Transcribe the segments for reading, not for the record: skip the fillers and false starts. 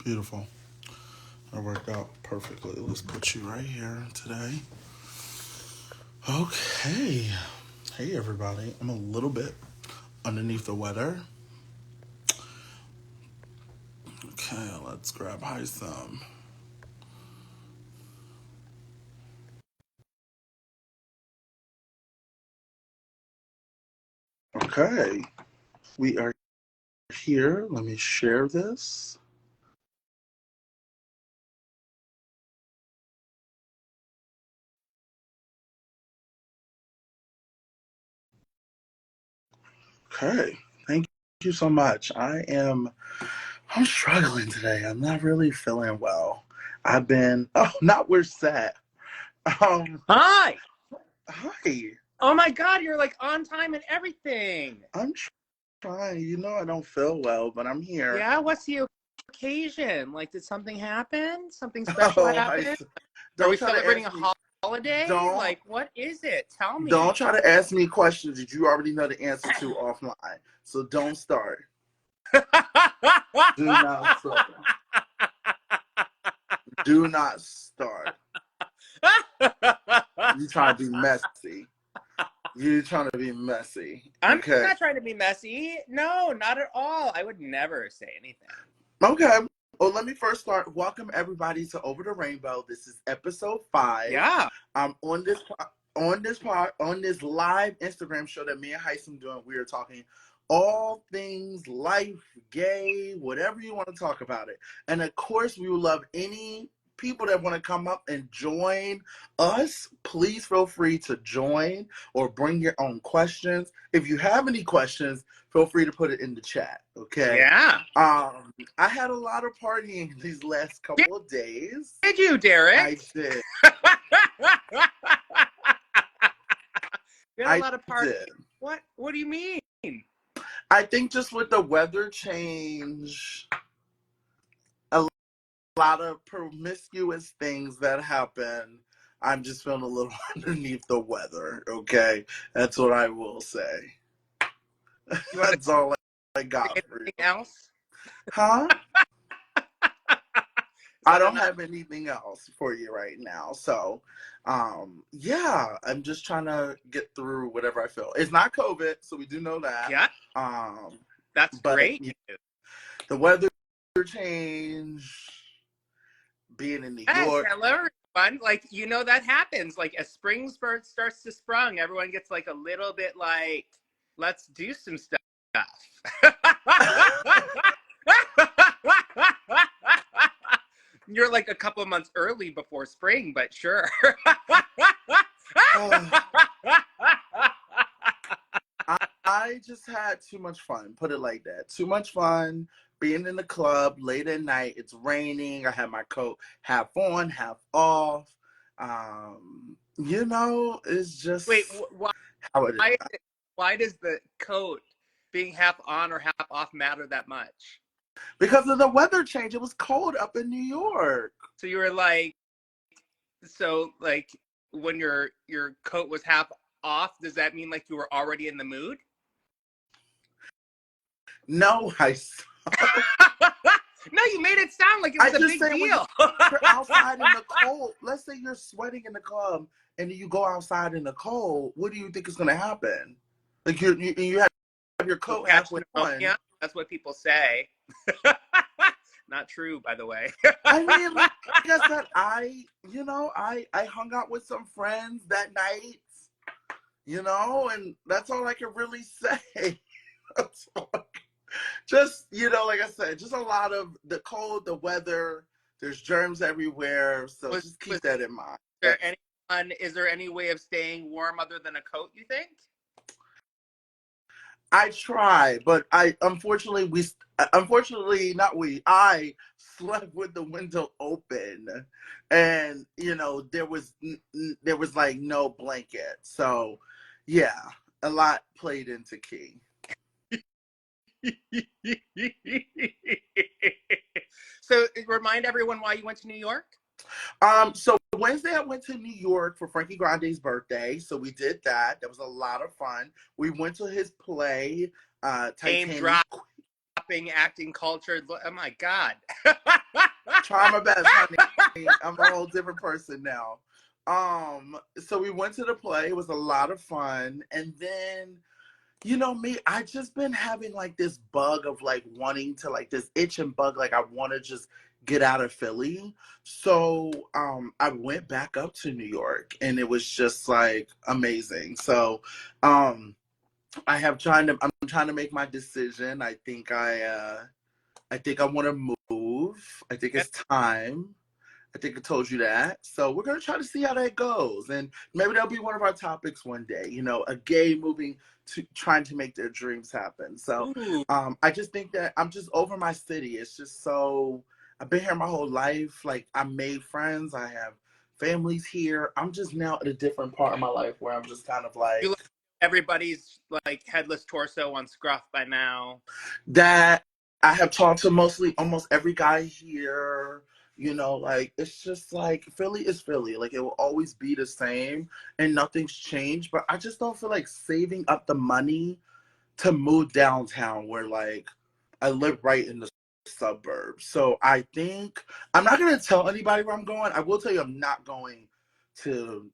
Beautiful. That worked out perfectly. Let's put you right here today. Okay. Hey, everybody. I'm a little bit underneath the weather. Okay, let's grab Hisam. Okay. We are here. Let me share this. Okay. Thank you so much. I'm struggling today. I'm not really feeling well. Not we're set. Um, Hi. Hi. Oh my God, you're like on time and everything. I'm trying. I don't feel well, but I'm here. Yeah, what's the occasion? Like, did something happen? Something special Oh, happen? Are don't we try to celebrating ask a me. holiday? Don't Like, what is it? Tell don't me. try to ask me questions that you already know the answer to offline. So don't start. Do not start. Do not start. You trying to be messy. You trying to be messy. I'm Okay. not trying to be messy. No, not at all. I would never say anything. Okay. Well, let me first start. Welcome everybody to Over the Rainbow. This is episode 5. Yeah. On this live Instagram show that me and Hisam doing, we are talking all things life, gay, whatever you want to talk about it. And of course, we would love any people that want to come up and join us. Please feel free to join or bring your own questions. If you have any questions, feel free to put it in the chat. Okay. Yeah. I had a lot of partying these last couple of days. Did you, Derek? I did. You had a I lot of parties. did. What do you mean? I think just with the weather change, a lot of promiscuous things that happen, I'm just feeling a little underneath the weather, okay? That's what I will say. That's all I got for you. Anything else? Huh? I don't have anything else for you right now. So, yeah, I'm just trying to get through whatever I feel. It's not COVID, so we do know that. Yeah. That's But great. the weather change, being in New Yes, York. hello everyone. Like, that happens. Like, as spring starts to sprung, everyone gets like a little bit like, let's do some stuff. You're like a couple of months early before spring, but sure. I just had too much fun, put it like that. Too much fun being in the club late at night. It's raining. I had my coat half on, half off. It's just Wait, how it is. why does the coat being half on or half off matter that much? Because of the weather change. It was cold up in New York. So you were like, when your coat was half off, does that mean like you were already in the mood? No, No, you made it sound like it was a big deal. You're outside in the cold. Let's say you're sweating in the club and you go outside in the cold. What do you think is going to happen? Like you have your coat halfway on. Yeah, that's what people say. Not true, by the way. I mean, like I said, I hung out with some friends that night, and that's all I can really say. Just, like I said, just a lot of the cold, the weather, there's germs everywhere. So just keep that in mind. Is there any way of staying warm other than a coat, you think? I try, but I slept with the window open, and there was like no blanket. So yeah, a lot played into key. So remind everyone why you went to New York. So Wednesday I went to New York for Frankie Grande's birthday. So we did that. That was a lot of fun. We went to his play, Titanic. Name drop shopping, acting cultured. Oh my God. Try my best, honey. I'm a whole different person now. So we went to the play. It was a lot of fun. And then, you know me, I just been having like this bug of like wanting to like this itch and bug, like I want to just get out of Philly. So I went back up to New York and it was just like amazing. So I'm trying to make my decision. I think I want to move. I think it's time. I think I told you that. So we're gonna try to see how that goes, and maybe that'll be one of our topics one day. You know, a gay moving to trying to make their dreams happen. So Ooh. I just think that I'm just over my city. It's just so I've been here my whole life. Like I made friends. I have families here. I'm just now at a different part of my life where I'm just kind of You like look, everybody's like headless torso on Scruff by now. that. I have talked to mostly almost every guy here. You know, like it's just like Philly is Philly. Like it will always be the same and nothing's changed. But I just don't feel like saving up the money to move downtown where like I live right in the suburbs. So I think I'm not gonna tell anybody where I'm going. I will tell you I'm not going to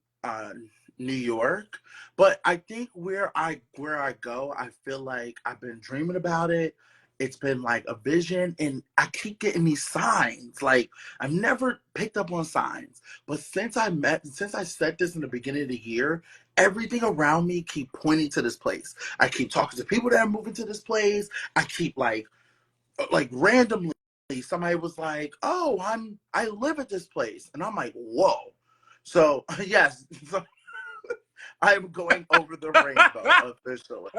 New York. But I think where I go, I feel like I've been dreaming about it. It's been like a vision and I keep getting these signs. Like I've never picked up on signs. But since I said this in the beginning of the year, everything around me keep pointing to this place. I keep talking to people that are moving to this place. I keep like randomly somebody was like, "Oh, I live at this place," and I'm like, "Whoa!" So yes, so I am going over the rainbow officially.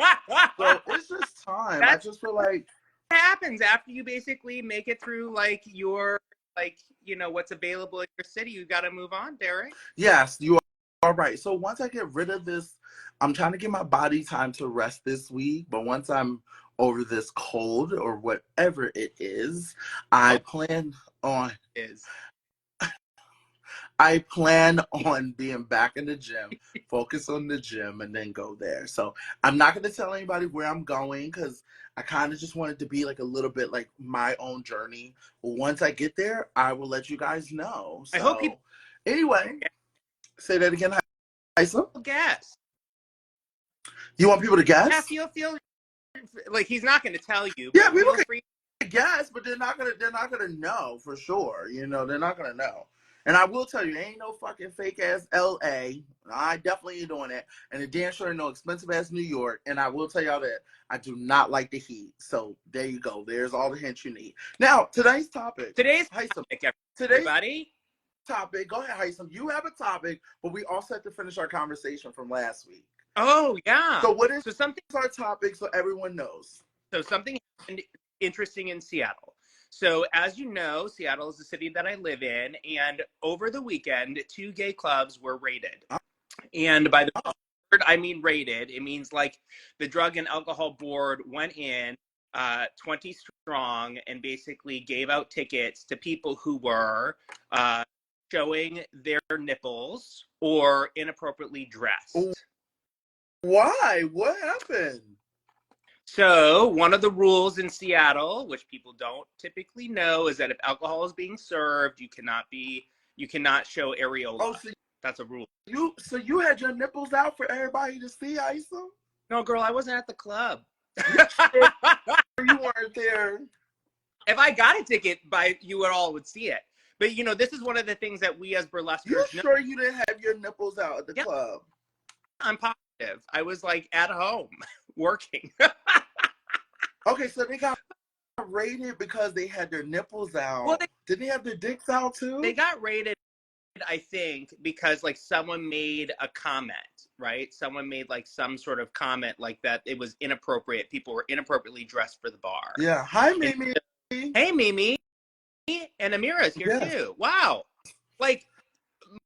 So it's just time. I That's just feel like what happens after you basically make it through like your like what's available in your city. You got to move on, Derek. yes, you are right. So once I get rid of this, I'm trying to give my body time to rest this week. But once I'm over this cold or whatever it is, I Oh, plan on is I plan on being back in the gym, focus on the gym, and then go there. So I'm not going to tell anybody where I'm going because I kind of just want it to be like a little bit like my own journey. Once I get there, I will let you guys know. I hope people So anyway, say that again, Hyson. guess. You want people to Yeah, guess? feel like he's not going to tell you, Yeah, but people feel can free. guess, but they're not gonna know for sure. You know, they're not gonna know. And I will tell you, there ain't no fucking fake ass LA. I definitely ain't doing that. And the damn sure ain't no expensive ass New York. And I will tell y'all that I do not like the heat. So there you go. There's all the hints you need. Now, today's topic. Today's Hyson. topic, Today's everybody. topic. Go ahead, Hyson. You have a topic, but we also have to finish our conversation from last week. Oh yeah. So what is So something our topic so everyone knows? So something happened interesting in Seattle. So as you know, Seattle is the city that I live in, and over the weekend, 2 gay clubs were raided. And by the word I mean raided, it means like the Drug and Alcohol Board went in 20 strong and basically gave out tickets to people who were showing their nipples or inappropriately dressed. Why? What happened? So one of the rules in Seattle, which people don't typically know, is that if alcohol is being served, you cannot show areola. Oh, so That's a rule. you had your nipples out for everybody to see, Isa? No, girl, I wasn't at the club. You weren't there. If I got a ticket, you all would see it. But this is one of the things that we as burlesquers You know. sure you didn't have your nipples out at the Yep. club? I'm positive. I was like at home working. Okay, so they got raided because they had their nipples out. Well, Did they have their dicks out too? they got raided, I think, because like someone made a comment, right? Someone made like some sort of comment like that it was inappropriate. People were inappropriately dressed for the bar. Yeah. Hi, And, Mimi. hey, Mimi. And Amira's here Yes. too. Wow. Like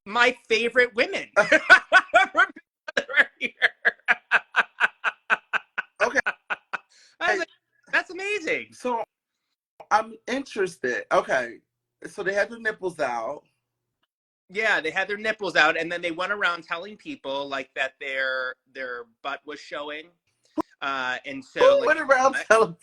my favorite women. Okay. I was like, that's amazing. So I'm interested. Okay. So they had their nipples out. Yeah, they had their nipples out, and then they went around telling people like that their butt was showing. And so Who like, went around telling?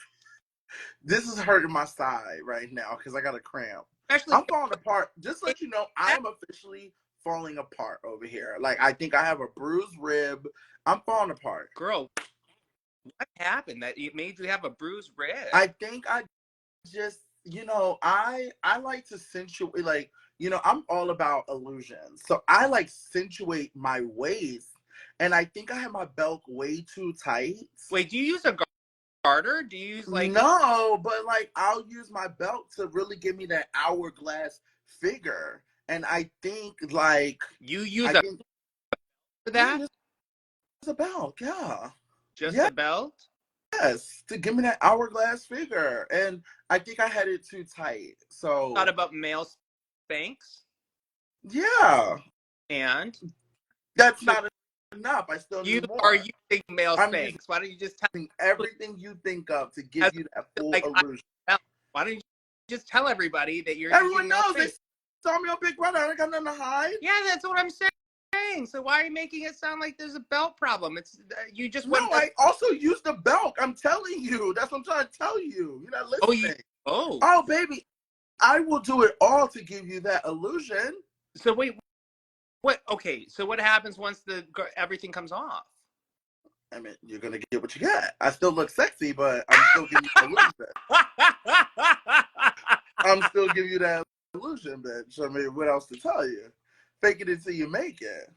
This is hurting my side right now because I got a cramp. Especially I'm falling apart. Just to let you know, I am officially falling apart over here. Like, I think I have a bruised rib. I'm falling apart. girl, what happened that it made you have a bruised rib? I think I just, I like to accentuate, like, I'm all about illusions. So I like accentuate my waist. And I think I have my belt way too tight. Wait, do you use a garter? Do you use like No, but like I'll use my belt to really give me that hourglass figure. And I think like you use I a think for yeah, that? just a belt, yeah. Just Yeah. a belt? Yes, to give me that hourglass figure. And I think I had it too tight. Thought So about male Spanx? yeah. And That's so not enough. I still you need are more. using male I'm using Spanx. Why don't you just tell everything you think of to give as you that full like illusion. why don't you just tell everybody that you're Everyone using male knows they Spanx? saw me on Big Brother. I ain't got nothing to hide. Yeah, that's what I'm saying. So why are you making it sound like there's a belt problem? It's you just No, went I also use the belt. I'm telling you. That's what I'm trying to tell you. You're not oh you listening. oh Oh, baby, I will do it all to give you that illusion. so wait what okay so what happens once the everything comes off? I mean, you're gonna get what you get. I still look sexy, but I'm still giving you the illusion. I'm still giving you that illusion, bitch. I mean, what else to tell you? Fake it until you make it.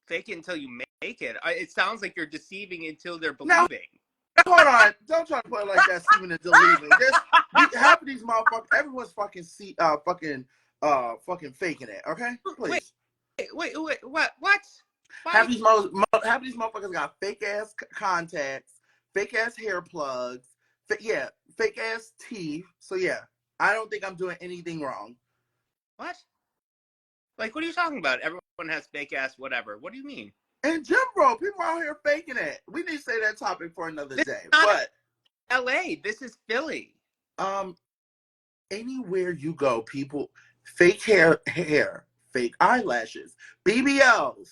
Fake it until you make it. It sounds like you're deceiving until they're Now, believing. hold on. Don't try to put it like that, Steven, and deleting. Half of these motherfuckers, everyone's fucking faking it. Okay, Wait, please. what? Half Why? these half these motherfuckers got fake ass contacts, fake ass hair plugs, fake ass teeth. So yeah, I don't think I'm doing anything wrong. What? Like, what are you talking about? Everyone has fake ass whatever. What do you mean? And Jim Bro, people out here faking it. We need to say that topic for another This day. is not But LA. This is Philly. um, anywhere you go, people fake hair, fake eyelashes, BBLs.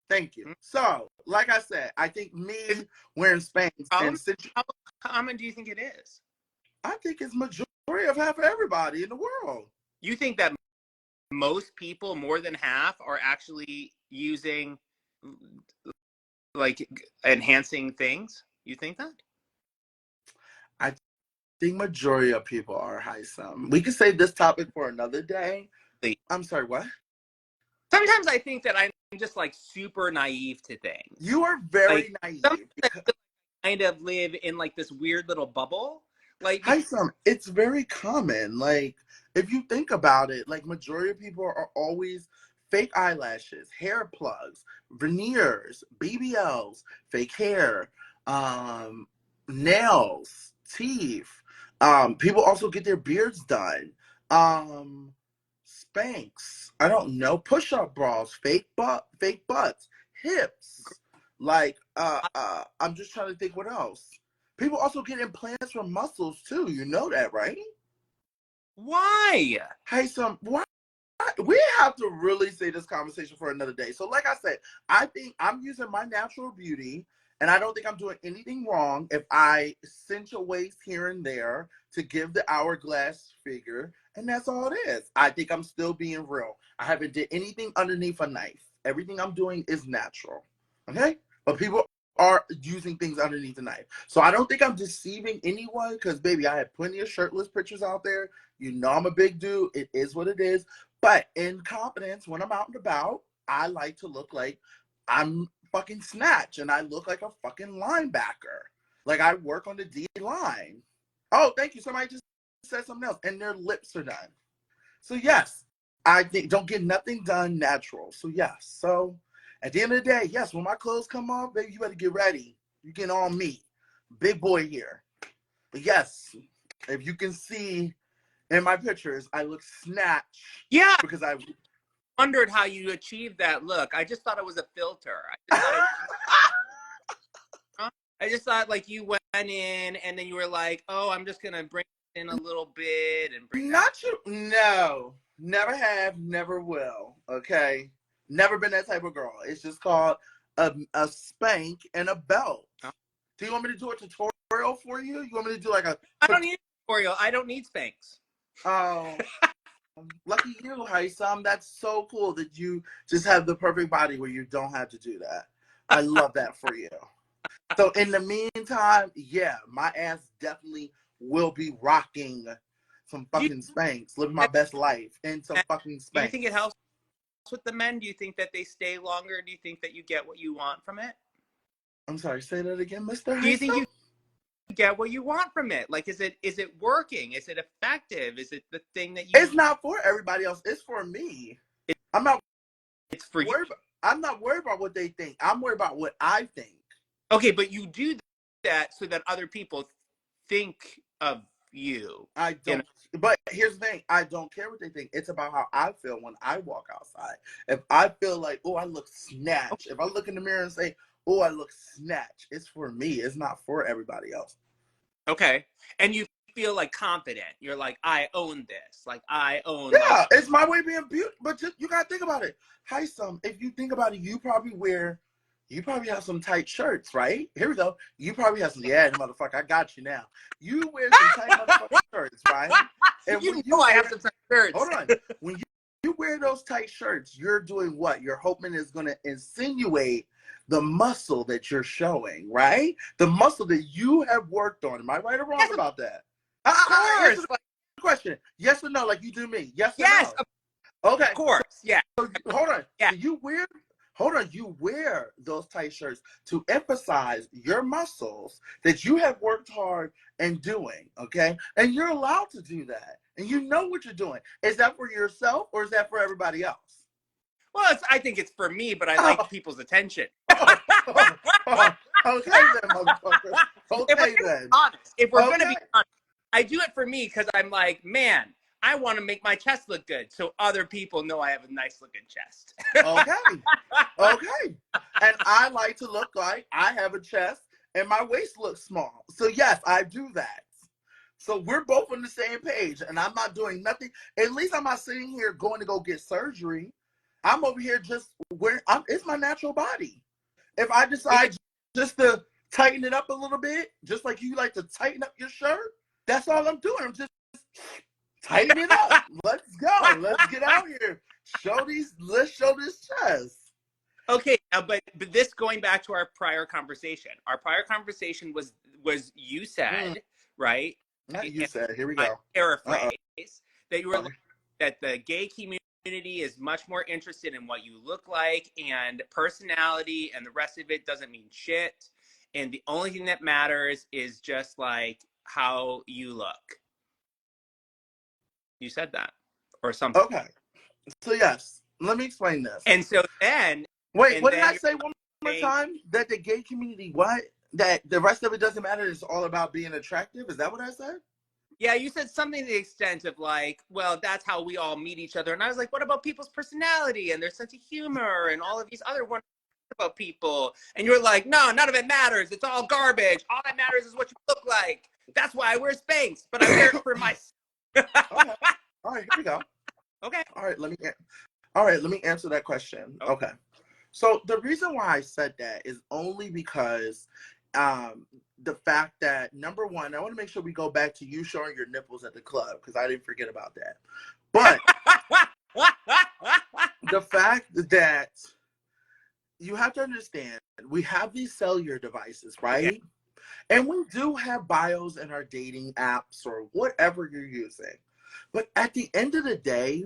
Thank you. Hmm? So, like I said, I think Is me it wearing Spanx a problem? and How common do you think it is? I think it's majority of half of everybody in the world. You think that most people, more than half, are actually using like enhancing things? You think that? I think majority of people are Hisam. We can save this topic for another day. I'm sorry, what? Sometimes I think that I'm just like super naive to things. You are Like very sometimes naive. I feel like I kind of live in like this weird little bubble. Like because Hisam, it's very common. Like, if you think about it, like majority of people are always fake eyelashes, hair plugs, veneers, BBLs, fake hair, um, nails, teeth. People also get their beards done. Um, Spanx. I don't know. Push-up bras, fake butts, hips. Like, I'm just trying to think what else. People also get implants for muscles too. You know that, right? why? Hey, why? We have to really say this conversation for another day. So, like I said, I think I'm using my natural beauty, and I don't think I'm doing anything wrong if I cinch a waist here and there to give the hourglass figure, and that's all it is. I think I'm still being real. I haven't did anything underneath a knife. Everything I'm doing is natural. Okay, but people are using things underneath the knife. So I don't think I'm deceiving anyone because, baby, I have plenty of shirtless pictures out there. You know I'm a big dude. It is what it is. But in confidence, when I'm out and about, I like to look like I'm fucking Snatch and I look like a fucking linebacker. Like I work on the D line. Oh, thank you. Somebody just said something else. And their lips are done. So yes, I think don't get nothing done natural. So yes. So at the end of the day, yes, when my clothes come off, baby, you better get ready. You get on me. Big boy here. But yes, if you can see in my pictures, I look snatch Yeah, because I wondered how you achieved that look. I just thought it was a filter. I just thought it I just thought like you went in and then you were like, oh, I'm just gonna bring it in a little bit and bring that. Not you. No, never have, never will. Okay, never been that type of girl. It's just called a spank and a belt. Oh. Do you want me to do a tutorial tutorial for you? You want me to do like a? I don't need a tutorial. I don't need Spanx. Oh, lucky you, Hisam. That's so cool that you just have the perfect body where you don't have to do that. I love that for you. So in the meantime, yeah, my ass definitely will be rocking some Do you, fucking Spanx, living my best life in some fucking do you Spanx. think it helps with the men? Do you think that they stay longer? Do you think that you get what you want from it? I'm sorry, say that again, Mr. Do you think Hisam? you get what you want from it? Like, is it working? Is it effective? Is it the thing that you? It's not for everybody else. It's for me. I'm not It's for you. I'm not worried about what they think. I'm worried about what I think. Okay, but you do that so that other people think of you. I don't. But here's the thing: I don't care what they think. It's about how I feel when I walk outside. If I feel like, oh, I look snatch. If I look in the mirror and say, oh, I look snatch, it's for me. It's not for everybody else. Okay, and you feel like confident. You're like, I own this. Like I own. Yeah, like, it's my way of being beautiful. But just, you gotta think about it. Hisam, if you think about it, you probably have some tight shirts, right? Here we go. You probably have some. Yeah, motherfucker, I got you now. You wear some tight motherfucking shirts, right? And you when know you I wear, have some shirts. hold on. When you wear those tight shirts, you're doing what? You're hoping it's gonna insinuate the muscle that you're showing, right? The muscle that you have worked on. Am I right or wrong Yes, about that? of Answer course. the question. Yes or no, like you do me. Yes or Yes, no? of Okay. course. Yeah. Hold on. Yeah. So you wear those tight shirts to emphasize your muscles that you have worked hard in doing, okay? And you're allowed to do that. And you know what you're doing. Is that for yourself or is that for everybody else? Well, I think it's for me, but I like people's attention. Okay then, motherfucker. Okay then. If we're gonna Okay. be honest, I do it for me because I'm like, man, I want to make my chest look good, so other people know I have a nice looking chest. Okay. Okay. And I like to look like I have a chest and my waist looks small. So yes, I do that. So we're both on the same page and I'm not doing nothing. At least I'm not sitting here going to go get surgery. I'm over here just it's my natural body. If I decide just to tighten it up a little bit, just like you like to tighten up your shirt, that's all I'm doing. I'm just tighten it up. Let's go. Let's get out here. Let's show this chest. Okay, but this going back to our prior conversation. Our prior conversation was you said, right? Not you said. Here we I go. paraphrase that you were that the gay community is much more interested in what you look like, and personality and the rest of it doesn't mean shit. And the only thing that matters is just like how you look. You said that or something. Okay. So yes, let me explain this. And so then Wait, what did I say one more time? That the gay community, what? That the rest of it doesn't matter. It's all about being attractive. Is that what I said? Yeah, you said something to the extent of like, well, that's how we all meet each other. And I was like, what about people's personality and their sense of humor and all of these other wonderful things about people? And you were like, no, none of it matters. It's all garbage. All that matters is what you look like. That's why I wear Spanx, but I wear it for myself. Okay. All right, here we go. Okay. All right, let me answer that question. Okay. So the reason why I said that is only because the fact that, number one, I want to make sure we go back to you showing your nipples at the club because I didn't forget about that. But the fact that you have to understand, we have these cellular devices, right? Okay. And we do have bios in our dating apps or whatever you're using. But at the end of the day,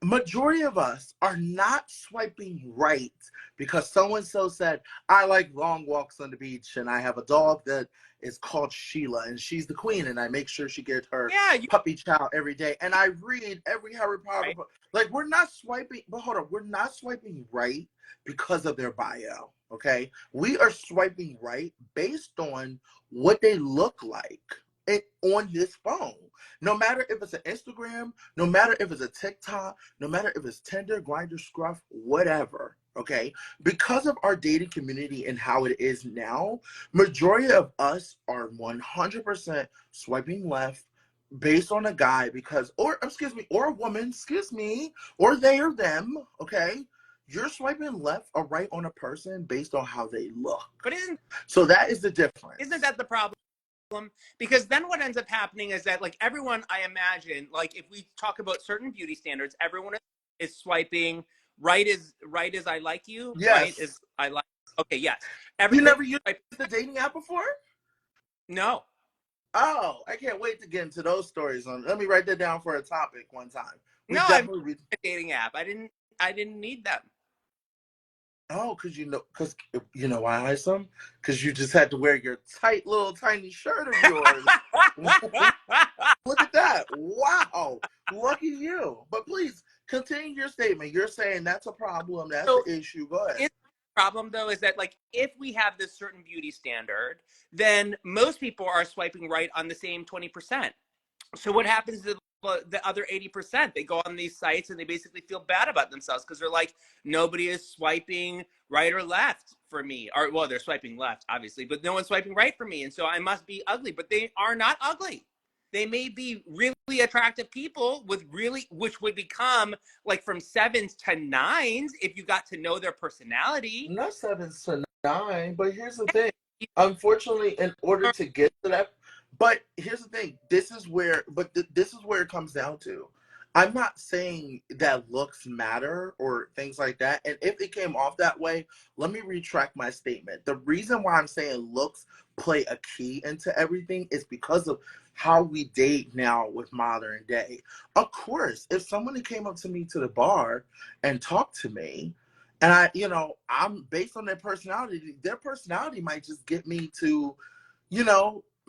majority of us are not swiping right because so-and-so said, I like long walks on the beach and I have a dog that is called Sheila and she's the queen and I make sure she gets her puppy chow every day. And I read every Harry Potter book. Like, we're not swiping, but hold on, we're not swiping right because of their bio, okay? We are swiping right based on what they look like on this phone. No matter if it's an Instagram, no matter if it's a TikTok, no matter if it's Tinder, Grindr, Scruff, whatever, okay? Because of our dating community and how it is now, majority of us are 100% swiping left based on a guy or a woman, or they or them, okay? you're swiping left or right on a person based on how they look. But so that is the difference. Isn't that the problem? Because then what ends up happening is that, like, everyone, I imagine, like, if we talk about certain beauty standards, everyone is swiping right is I like you, Yes. right is I like. Okay, yes. You never used the dating app before? No. Oh, I can't wait to get into those stories. Let me write that down for a topic one time. No, I've used a dating app. I didn't need them. Oh, because you know why, Hisam? Because you just had to wear your tight little tiny shirt of yours. Look at that. Wow. Lucky you. But please continue your statement. You're saying that's a problem. That's an issue. Go ahead. The problem, though, is that, like, if we have this certain beauty standard, then most people are swiping right on the same 20%. So what happens to the other 80%? They go on these sites and they basically feel bad about themselves because they're like, nobody is swiping right or left for me. Or, well, they're swiping left, obviously, but no one's swiping right for me. And so I must be ugly. But they are not ugly. They may be really attractive people with which would become like from 7s to 9s if you got to know their personality. Not 7s to 9, but here's the thing. Unfortunately, in order to get to that, but here's the thing. This is where it comes down to. I'm not saying that looks matter or things like that. And if it came off that way, let me retract my statement. The reason why I'm saying looks play a key into everything is because of how we date now with modern day. Of course, if somebody came up to me to the bar and talked to me, and I'm based on their personality might just get me to,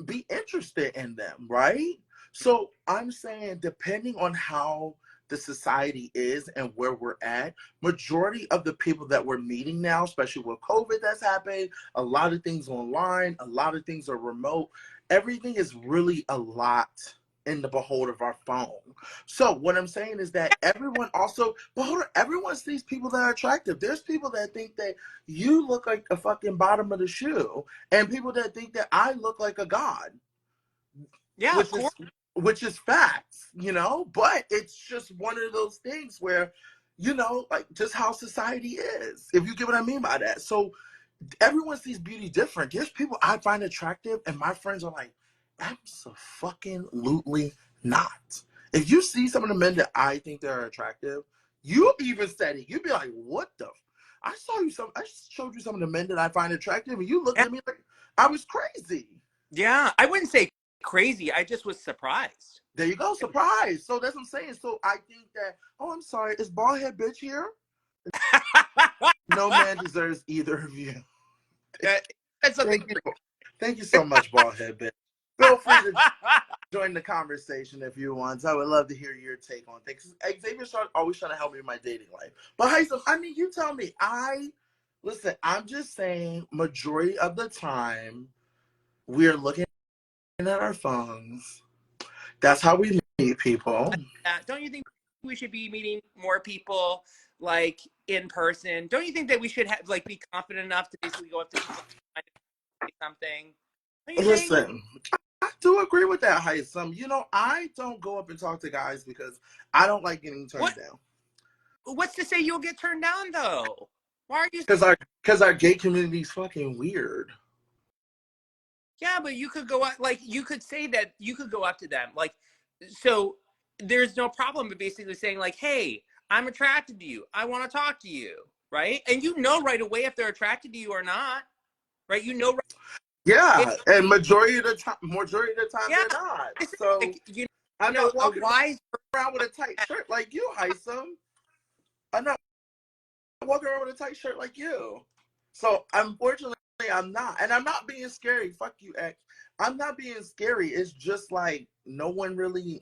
be interested in them, right? So I'm saying, depending on how the society is and where we're at, majority of the people that we're meeting now, especially with COVID that's happening, a lot of things online, a lot of things are remote. Everything is really a lot in the behold of our phone. So what I'm saying is that everyone sees people that are attractive. There's people that think that you look like a fucking bottom of the shoe, and people that think that I look like a god. Yeah, which is facts, but it's just one of those things where, like just how society is, if you get what I mean by that. So everyone sees beauty different. There's people I find attractive, and my friends are like, absolutely not. If you see some of the men that I think they're attractive, you even said it. You'd be like, what the? I showed you some of the men that I find attractive, and you looked at me like I was crazy. Yeah, I wouldn't say crazy. I just was surprised. There you go, surprise. So that's what I'm saying. So I think that, I'm sorry, is bald head bitch here? No man deserves either of you. Thank you so much, bald head bitch. Feel free to join the conversation if you want. I would love to hear your take on things. Xavier's always trying to help me in my dating life. But Hisam, you tell me. Listen, I'm just saying, majority of the time, we're looking at our phones. That's how we meet people. Don't you think we should be meeting more people, like, in person? Don't you think that we should have, like, be confident enough to basically go up to people and say something? Listen, I do agree with that, Hisam. I don't go up and talk to guys because I don't like getting turned down. What's to say you'll get turned down, though? Why are you? Because our gay community is fucking weird. Yeah, but you could go up, like, you could say that you could go up to them, like, so there's no problem with basically saying, like, hey, I'm attracted to you. I want to talk to you, right? And right away if they're attracted to you or not, right? Yeah, and majority of the time they're not. So like, I'm not walking around with a tight shirt like you, Hisam. I'm not walking around with a tight shirt like you. So unfortunately, I'm not, and I'm not being scary. Fuck you, X. I'm not being scary. It's just like no one really.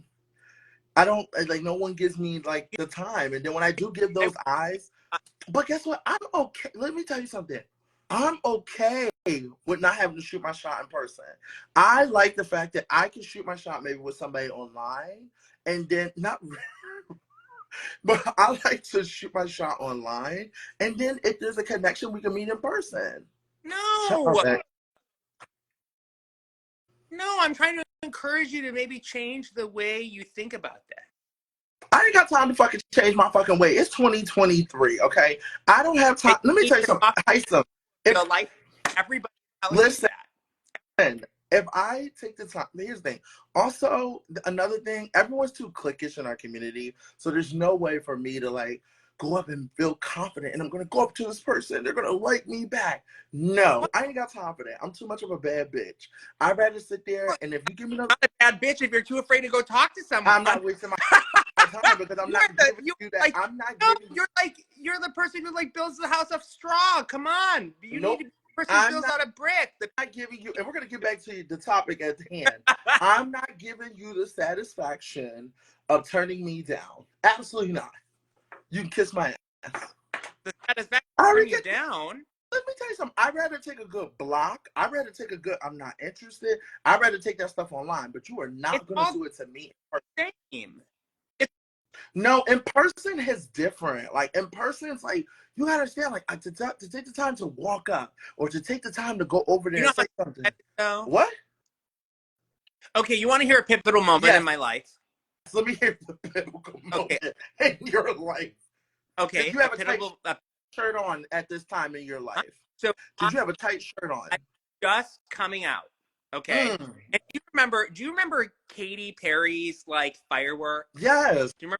I don't like. No one gives me like the time, and then when I do give those eyes, but guess what? I'm okay. Let me tell you something. I'm okay with not having to shoot my shot in person. I like the fact that I can shoot my shot maybe with somebody online, and then not. But I like to shoot my shot online, and then if there's a connection, we can meet in person. No, I'm trying to encourage you to maybe change the way you think about that. I ain't got time to fucking change my fucking way. It's 2023, okay? I don't have time. Let me tell you something. Hisam, Real life, everybody's telling you listen, that. if I take the time, here's the thing. Also, another thing, everyone's too cliquish in our community, so there's no way for me to like go up and feel confident and I'm gonna go up to this person, they're gonna like me back. No, I ain't got time for that. I'm too much of a bad bitch. I'd rather sit there and if you give me Not a bad bitch if you're too afraid to go talk to someone. I'm not wasting my time because I'm not giving you that. Like, I'm not no, giving you're the person who like builds the house of straw. Come on. You nope. need to be the person who builds out of brick. I'm not giving you, and we're gonna get back to the topic at hand. I'm not giving you the satisfaction of turning me down. Absolutely not. You can kiss my ass. The satisfaction of turning you down. Let me tell you something. I'd rather take a good block. I'd rather take a good I'm not interested. I'd rather take that stuff online, but you are not going to do it to me. Same. No, in person is different. Like, in person, it's like, you gotta understand, like, to take the time to walk up or to take the time to go over there and say something. What? Okay, you want to hear a pivotal moment in my life? Let me hear the pivotal moment in your life. Okay. Did you have a tight shirt on at this time in your life? So did you have a tight shirt on? Just coming out. Okay. And do you remember Katy Perry's like fireworks? Yes. Do you remember?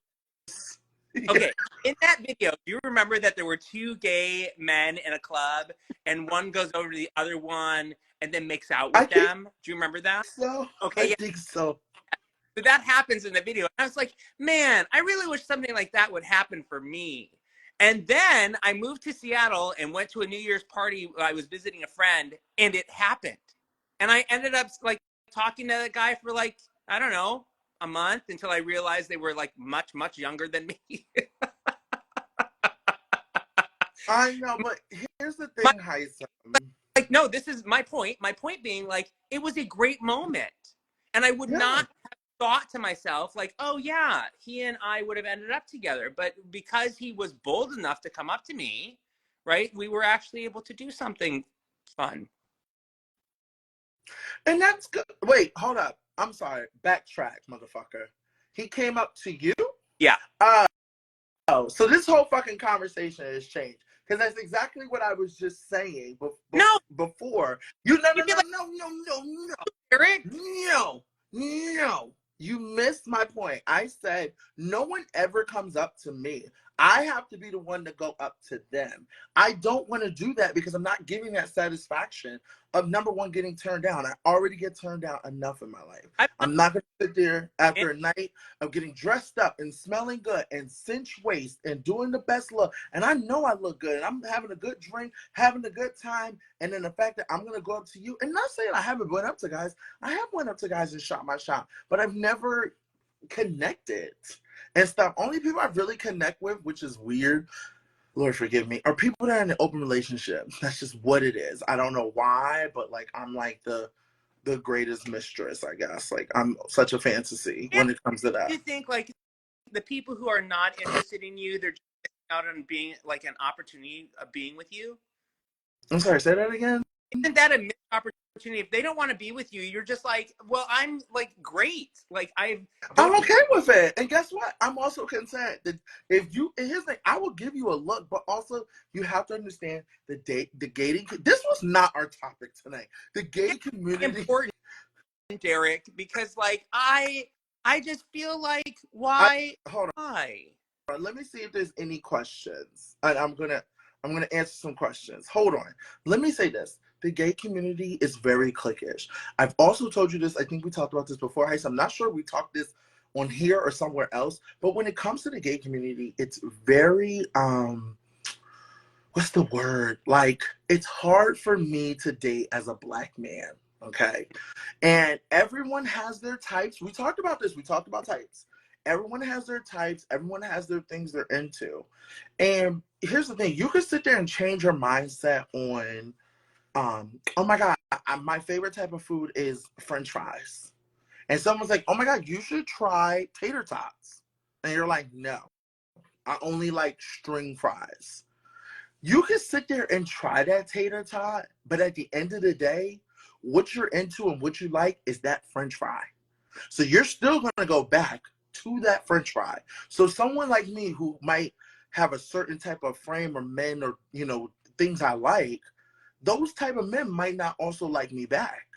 Okay. In that video, do you remember that there were two gay men in a club and one goes over to the other one and then makes out with them? Do you remember that? So okay. I think so. So that happens in the video. And I was like, man, I really wish something like that would happen for me. And then I moved to Seattle and went to a New Year's party. I was visiting a friend and it happened. And I ended up like talking to the guy for like, I don't know, a month until I realized they were like much, much younger than me. I know, but here's the thing, Hisam. Like, no, this is my point. My point being like, it was a great moment. And I would not have thought to myself like, oh yeah, he and I would have ended up together. But because he was bold enough to come up to me, right, we were actually able to do something fun. And that's good. Wait, hold up. I'm sorry. Backtrack, motherfucker. He came up to you? Yeah. Oh, so this whole fucking conversation has changed. Because that's exactly what I was just saying before. No. Eric? No. You missed my point. I said no one ever comes up to me. I have to be the one to go up to them. I don't want to do that because I'm not giving that satisfaction of number one, getting turned down. I already get turned down enough in my life. I'm not going to sit there after a night of getting dressed up and smelling good and cinch waist and doing the best look. And I know I look good and I'm having a good drink, having a good time. And then the fact that I'm going to go up to you and not saying I haven't went up to guys. I have went up to guys and shot my shot, but I've never connected and stuff. Only people I really connect with, which is weird, Lord forgive me, are people that are in an open relationship. That's just what it is. I don't know why, but like I'm like the greatest mistress, I guess. Like I'm such a fantasy when it comes to that. Do you think like the people who are not interested in you, they're just out on being like an opportunity of being with you? I'm sorry, say that again. Isn't that a missed opportunity? If they don't want to be with you, you're just like, well, I'm like great. Like I'm okay with it. And guess what? I'm also content that if you, and here's the thing, I will give you a look, but also you have to understand the gating. This was not our topic tonight. The gay community. Important, Derek, because like I just feel like why? Hold on. Why? Let me see if there's any questions. And I'm gonna answer some questions. Hold on. Let me say this. The gay community is very cliquish. I've also told you this. I think we talked about this before. I'm not sure we talked this on here or somewhere else. But when it comes to the gay community, it's very what's the word? Like, it's hard for me to date as a Black man. Okay. And everyone has their types. We talked about this. We talked about types. Everyone has their types. Everyone has their things they're into. And here's the thing. You can sit there and change your mindset on, oh my God, my favorite type of food is French fries. And someone's like, oh my God, you should try tater tots. And you're like, no, I only like string fries. You can sit there and try that tater tot, but at the end of the day, what you're into and what you like is that French fry. So you're still going to go back to that French fry. So someone like me who might have a certain type of frame or men or, you know, things I like, those type of men might not also like me back.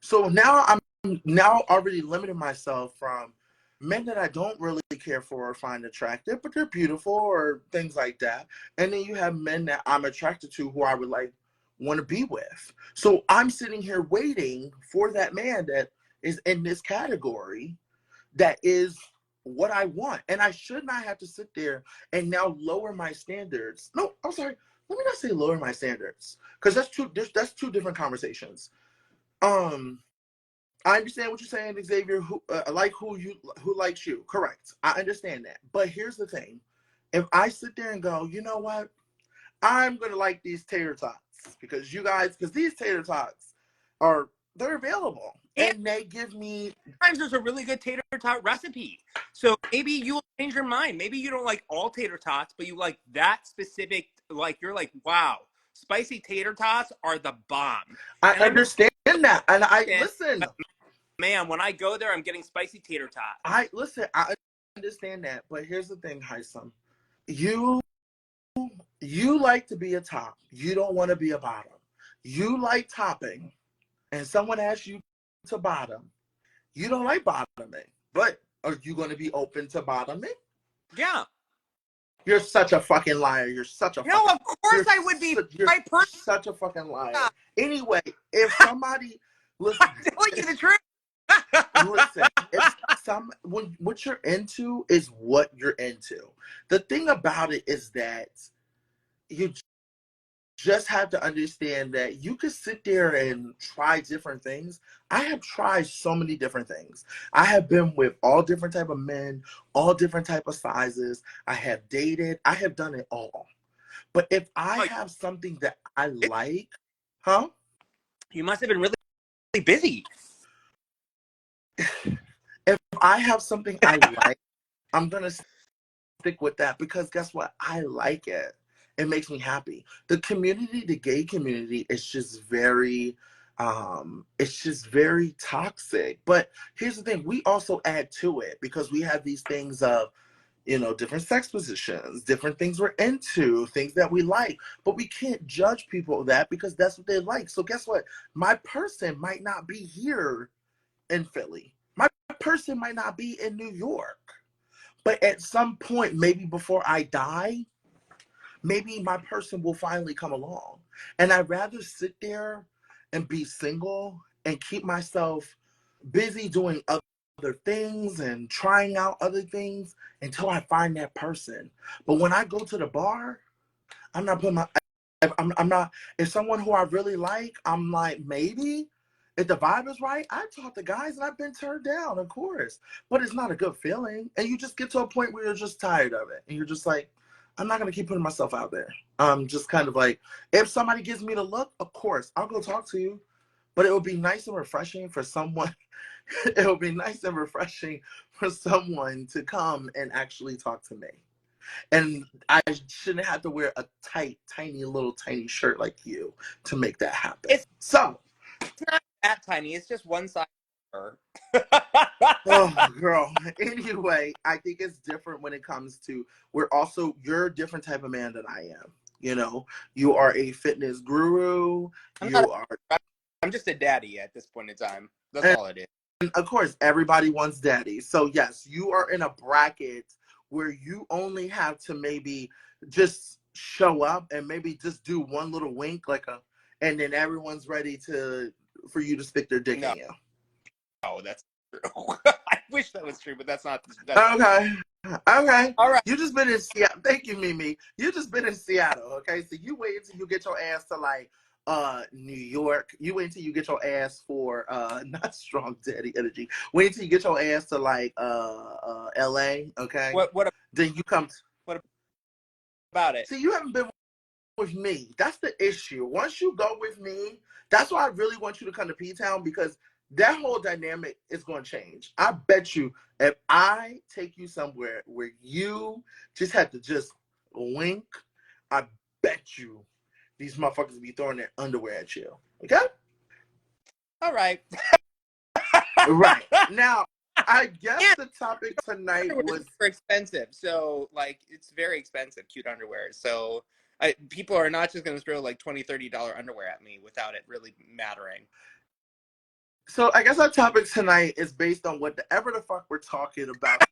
So now I'm now already limiting myself from men that I don't really care for or find attractive, but they're beautiful or things like that. And then you have men that I'm attracted to who I would like want to be with. So I'm sitting here waiting for that man that is in this category that is what I want. And I should not have to sit there and now lower my standards. No, I'm sorry. Let me not say lower my standards, because that's two different conversations. I understand what you're saying, Xavier. Who likes you? Correct. I understand that. But here's the thing: if I sit there and go, you know what, I'm gonna like these tater tots because these tater tots they're available and they give me. Sometimes there's a really good tater tot recipe, so maybe you'll change your mind. Maybe you don't like all tater tots, but you like that specific. Like you're like, wow, spicy tater tots are the bomb. I And I'm understand that, and I saying, listen. man, when I go there, I'm getting spicy tater tots. I understand that, but here's the thing, Hisam. You you like to be a top. You don't want to be a bottom. You like topping, and someone asks you to bottom. You don't like bottoming, but are you going to be open to bottoming? Yeah. You're such a fucking liar. You're such a No, fucking. of course I would be. You're My person. such a fucking liar. Anyway, if somebody listen, I'm telling you the truth. listen, if what you're into is what you're into. The thing about it is that you just have to understand that you could sit there and try different things. I have tried so many different things. I have been with all different type of men, all different type of sizes. I have dated. I have done it all. But if I have something that I like, huh? You must have been really busy. If I have something I like, I'm gonna stick with that because guess what? I like it. It makes me happy. The community, the gay community, is just it's just very toxic. But here's the thing: we also add to it because we have these things of, you know, different sex positions, different things we're into, things that we like. But we can't judge people that because that's what they like. So guess what? My person might not be here in Philly. My person might not be in New York. But at some point, maybe before I die, maybe my person will finally come along. And I'd rather sit there and be single and keep myself busy doing other things and trying out other things until I find that person. But when I go to the bar, I'm not putting my I'm not if someone who I really like, I'm like, maybe if the vibe is right, I talk to guys and I've been turned down, of course. But it's not a good feeling. And you just get to a point where you're just tired of it. And you're just like, I'm not gonna keep putting myself out there. I'm just kind of like, if somebody gives me the look, of course, I'll go talk to you. But it would be nice and refreshing for someone. It would be nice and refreshing for someone to come and actually talk to me. And I shouldn't have to wear a tight, tiny, little tiny shirt like you to make that happen. It's So, not that tiny. It's just one size. oh, girl. Anyway, I think it's different when it comes to, you're a different type of man than I am. You know, you are a fitness guru. I'm just a daddy at this point in time. That's And, all it is. and of course, everybody wants daddy. So, yes, you are in a bracket where you only have to maybe just show up and maybe just do one little wink, and then everyone's ready for you to stick their dick in you. Oh, that's true. I wish that was true, but that's not. Okay. Okay. All right. You just been in Seattle. Thank you, Mimi. You just been in Seattle. Okay. So you wait until you get your ass to New York. You wait until you get your ass for not strong daddy energy. Wait until you get your ass to LA. Okay. What Then you come. what about it? See, you haven't been with me. That's the issue. Once you go with me, that's why I really want you to come to P-Town because that whole dynamic is going to change. I bet you if I take you somewhere where you just have to just wink, I bet you these motherfuckers will be throwing their underwear at you. Okay? All right. Right. Now, I guess And the topic tonight underwear is was super expensive. So like it's very expensive, cute underwear. So people are not just going to throw like $20-$30 underwear at me without it really mattering. So I guess our topic tonight is based on whatever the fuck we're talking about.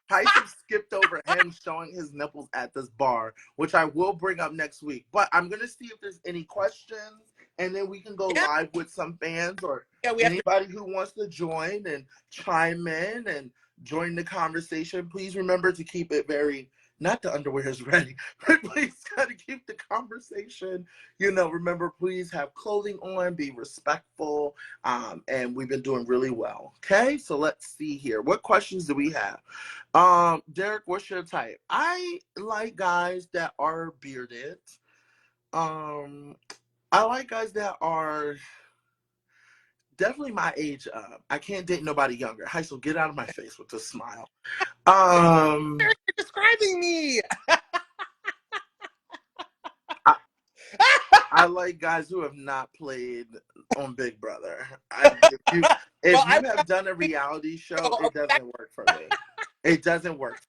Tyson skipped over him showing his nipples at this bar, which I will bring up next week. But I'm gonna see if there's any questions, and then we can go Yeah. live with some fans or We have anybody who wants to join and chime in and join the conversation. Please remember to keep it very. Not the underwear is ready, but please gotta keep the conversation. Remember, please have clothing on, be respectful, and we've been doing really well. Okay, so let's see here. What questions do we have? Derek, what's your type? I like guys that are bearded. I like guys that are definitely my age up. I can't date nobody younger. Heisel, get out of my face with a smile. You're describing me. I like guys who have not played on Big Brother. If you have done a reality show, it doesn't work for me. It doesn't work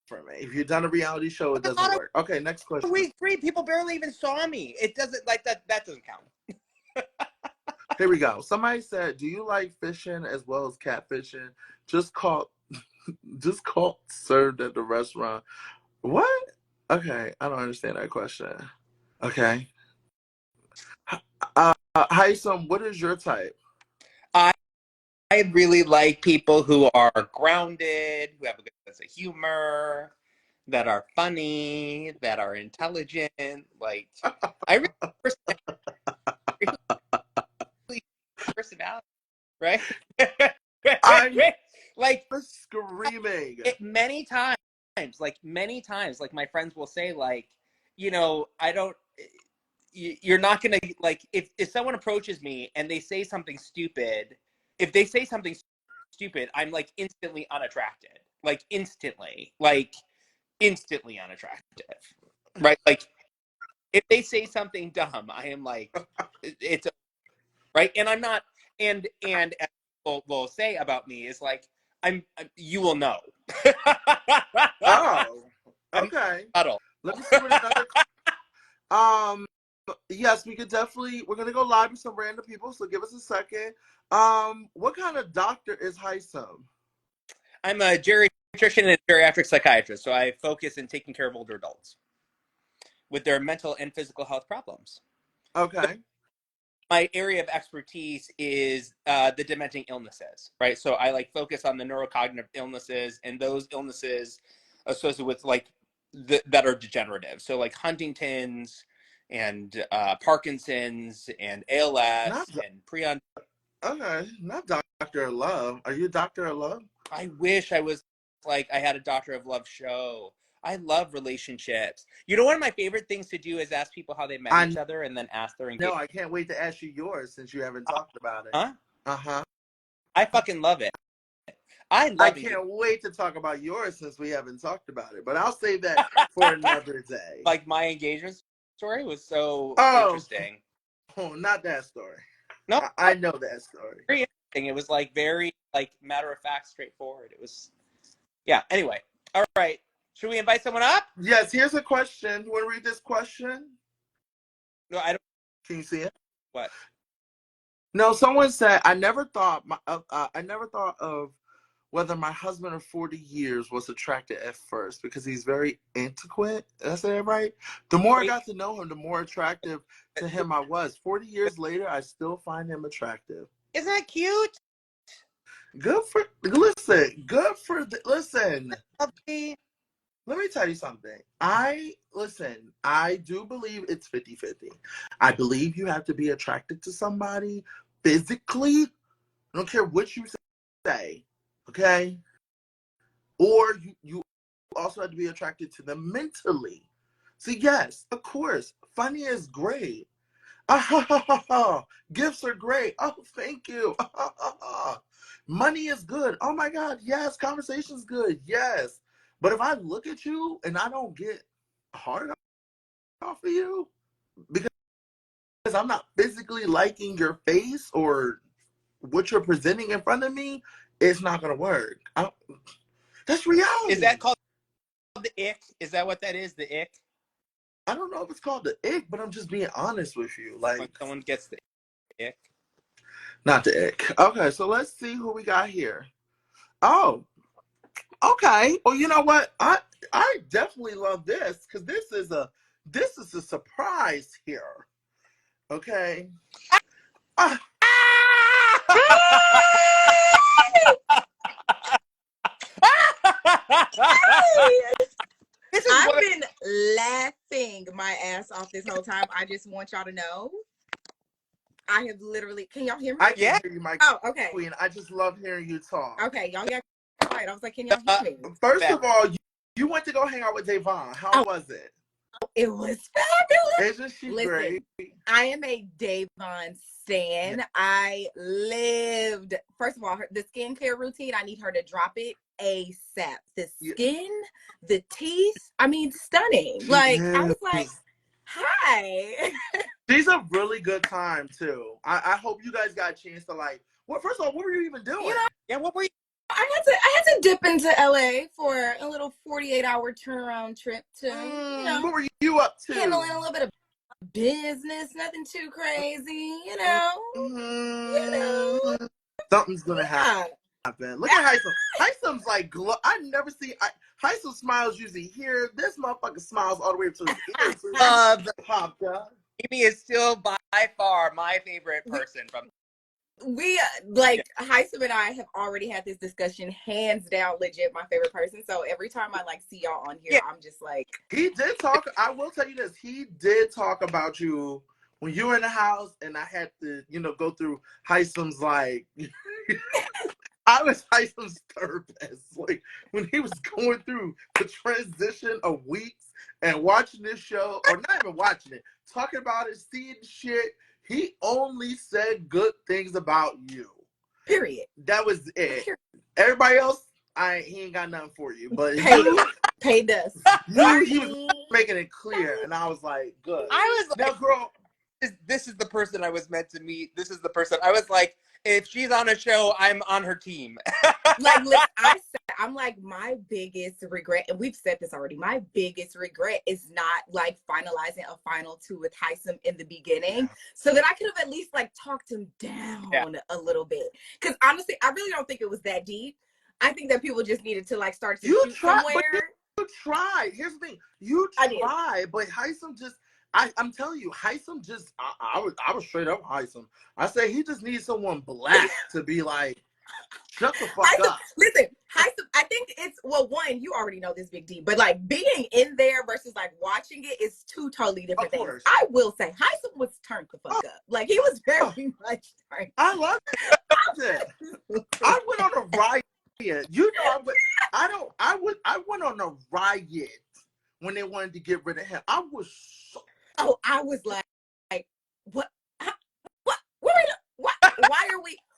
for me. If you've done a reality show, it doesn't work. Okay, next question. Week 3, people barely even saw me. It doesn't like that. That doesn't count. Here we go. Somebody said, "Do you like fishing as well as catfishing? Just caught served at the restaurant." What? Okay, I don't understand that question. Okay. Hisam, what is your type? I really like people who are grounded, who have a good sense of humor, that are funny, that are intelligent. Like, I really personality, right? I'm like screaming. many times, like my friends will say, like, I don't. You're not gonna like if someone approaches me and they say something stupid. If they say something stupid, I'm like instantly unattracted. Like instantly unattractive, right? Like if they say something dumb, I am like, it's right. And I'm not. And as people will say about me is like, you will know. Oh, I'm okay. subtle. Let me see what another. Yes, we could definitely. We're gonna go live with some random people, so give us a second. What kind of doctor is Hisam? I'm a geriatrician and geriatric psychiatrist, so I focus in taking care of older adults with their mental and physical health problems. Okay. My area of expertise is the dementing illnesses, right? So I like focus on the neurocognitive illnesses and those illnesses associated with like that are degenerative. So like Huntington's and Parkinson's and ALS Not and prion. okay. Not Doctor of Love. Are you Doctor of Love? I wish I was like I had a Doctor of Love show. I love relationships. One of my favorite things to do is ask people how they met each other and then ask their No, engagement. I can't wait to ask you yours since you haven't talked about it. Huh? Uh-huh. I fucking love it. I I love can't wait to talk about yours since we haven't talked about it, but I'll save that for another day. like my engagement story was so Oh, interesting. Not that story. No, I know that story. very interesting. It was like very like matter of fact, straightforward. It was Anyway, all right. Should we invite someone up? Yes. Here's a question. You want to read this question? No, I don't. Can you see it? What? No. Someone said I never thought of whether my husband of 40 years was attracted at first because he's very antiquated. Did I say that right? The more I got to know him, the more attractive to him I was. 40 years later, I still find him attractive. Isn't that cute? Listen. Lovely. Let me tell you something. I do believe it's 50-50. I believe you have to be attracted to somebody physically. I don't care what you say. Okay? Or you also have to be attracted to them mentally. So yes, of course, funny is great. Gifts are great. Oh, thank you. Money is good. Oh my God, yes. Conversation's good. Yes. But if I look at you and I don't get hard off of you because I'm not physically liking your face or what you're presenting in front of me, it's not gonna work. That's reality. Is that called the ick? Is that what that is? The ick? I don't know if it's called the ick, but I'm just being honest with you. Like When someone gets the ick. Not the ick. Okay, so let's see who we got here. Oh, okay. Well, you know what? I definitely love this because this is a surprise here. Okay. Ah. I've been laughing my ass off this whole time. I just want y'all to know. I have literally. Can y'all hear me? I can hear you, my okay. queen. I just love hearing you talk. Okay, y'all got quiet. I was like, can y'all hear me? First of all, you went to go hang out with Davon. How was it? It was fabulous. Isn't she great? I am a Davon stan. Yeah. I lived. First of all, the skincare routine. I need her to drop it ASAP. The skin, the teeth. I mean, stunning. Like I was like, hi. She's a really good time too. I hope you guys got a chance to like. Well, first of all, what were you even doing? Yeah, what were you? I had to dip into LA for a little 48-hour turnaround trip to, what were you up to? Handling a little bit of business, nothing too crazy, you know. Something's gonna happen. Look at Hisam. Hisam's like glow. I never see. Hisam smiles usually here. This motherfucker smiles all the way to his ears. Popped up. Amy is still by far my favorite person from. We like Hisam and I have already had this discussion. Hands down, legit my favorite person. So every time I like see y'all on here, I'm just like. He did talk. I will tell you this. He did talk about you when you were in the house, and I had to, go through Hisam's like. I was Hisam's therapist. Like when he was going through the transition of weeks and watching this show, or not even watching it, talking about it, seeing shit. He only said good things about you. Period. That was it. Period. Everybody else, he ain't got nothing for you. But paid us. He was making it clear, and I was like, good. I was like, now, girl, this is the person I was meant to meet. This is the person I was like. If she's on a show, I'm on her team. Like, listen, I'm like, my biggest regret, and we've said this already, my biggest regret is not like finalizing a final two with Hisam in the beginning, so that I could have at least like talked him down a little bit. Because honestly, I really don't think it was that deep. I think that people just needed to like start to shoot somewhere. You tried. Here's the thing. You tried, but Hisam just... I'm telling you, Hisam just, I was straight up Hisam. I say he just needs someone black to be like, shut the fuck up. Listen, Hisam, I think it's, well, one, you already know this, Big D, but like being in there versus like watching it is two totally different things. I will say, Hisam was turned the fuck up. Like he was very much turned. I love it. I went on a riot. You know, I went on a riot when they wanted to get rid of him. I was so... Oh, I was like, what?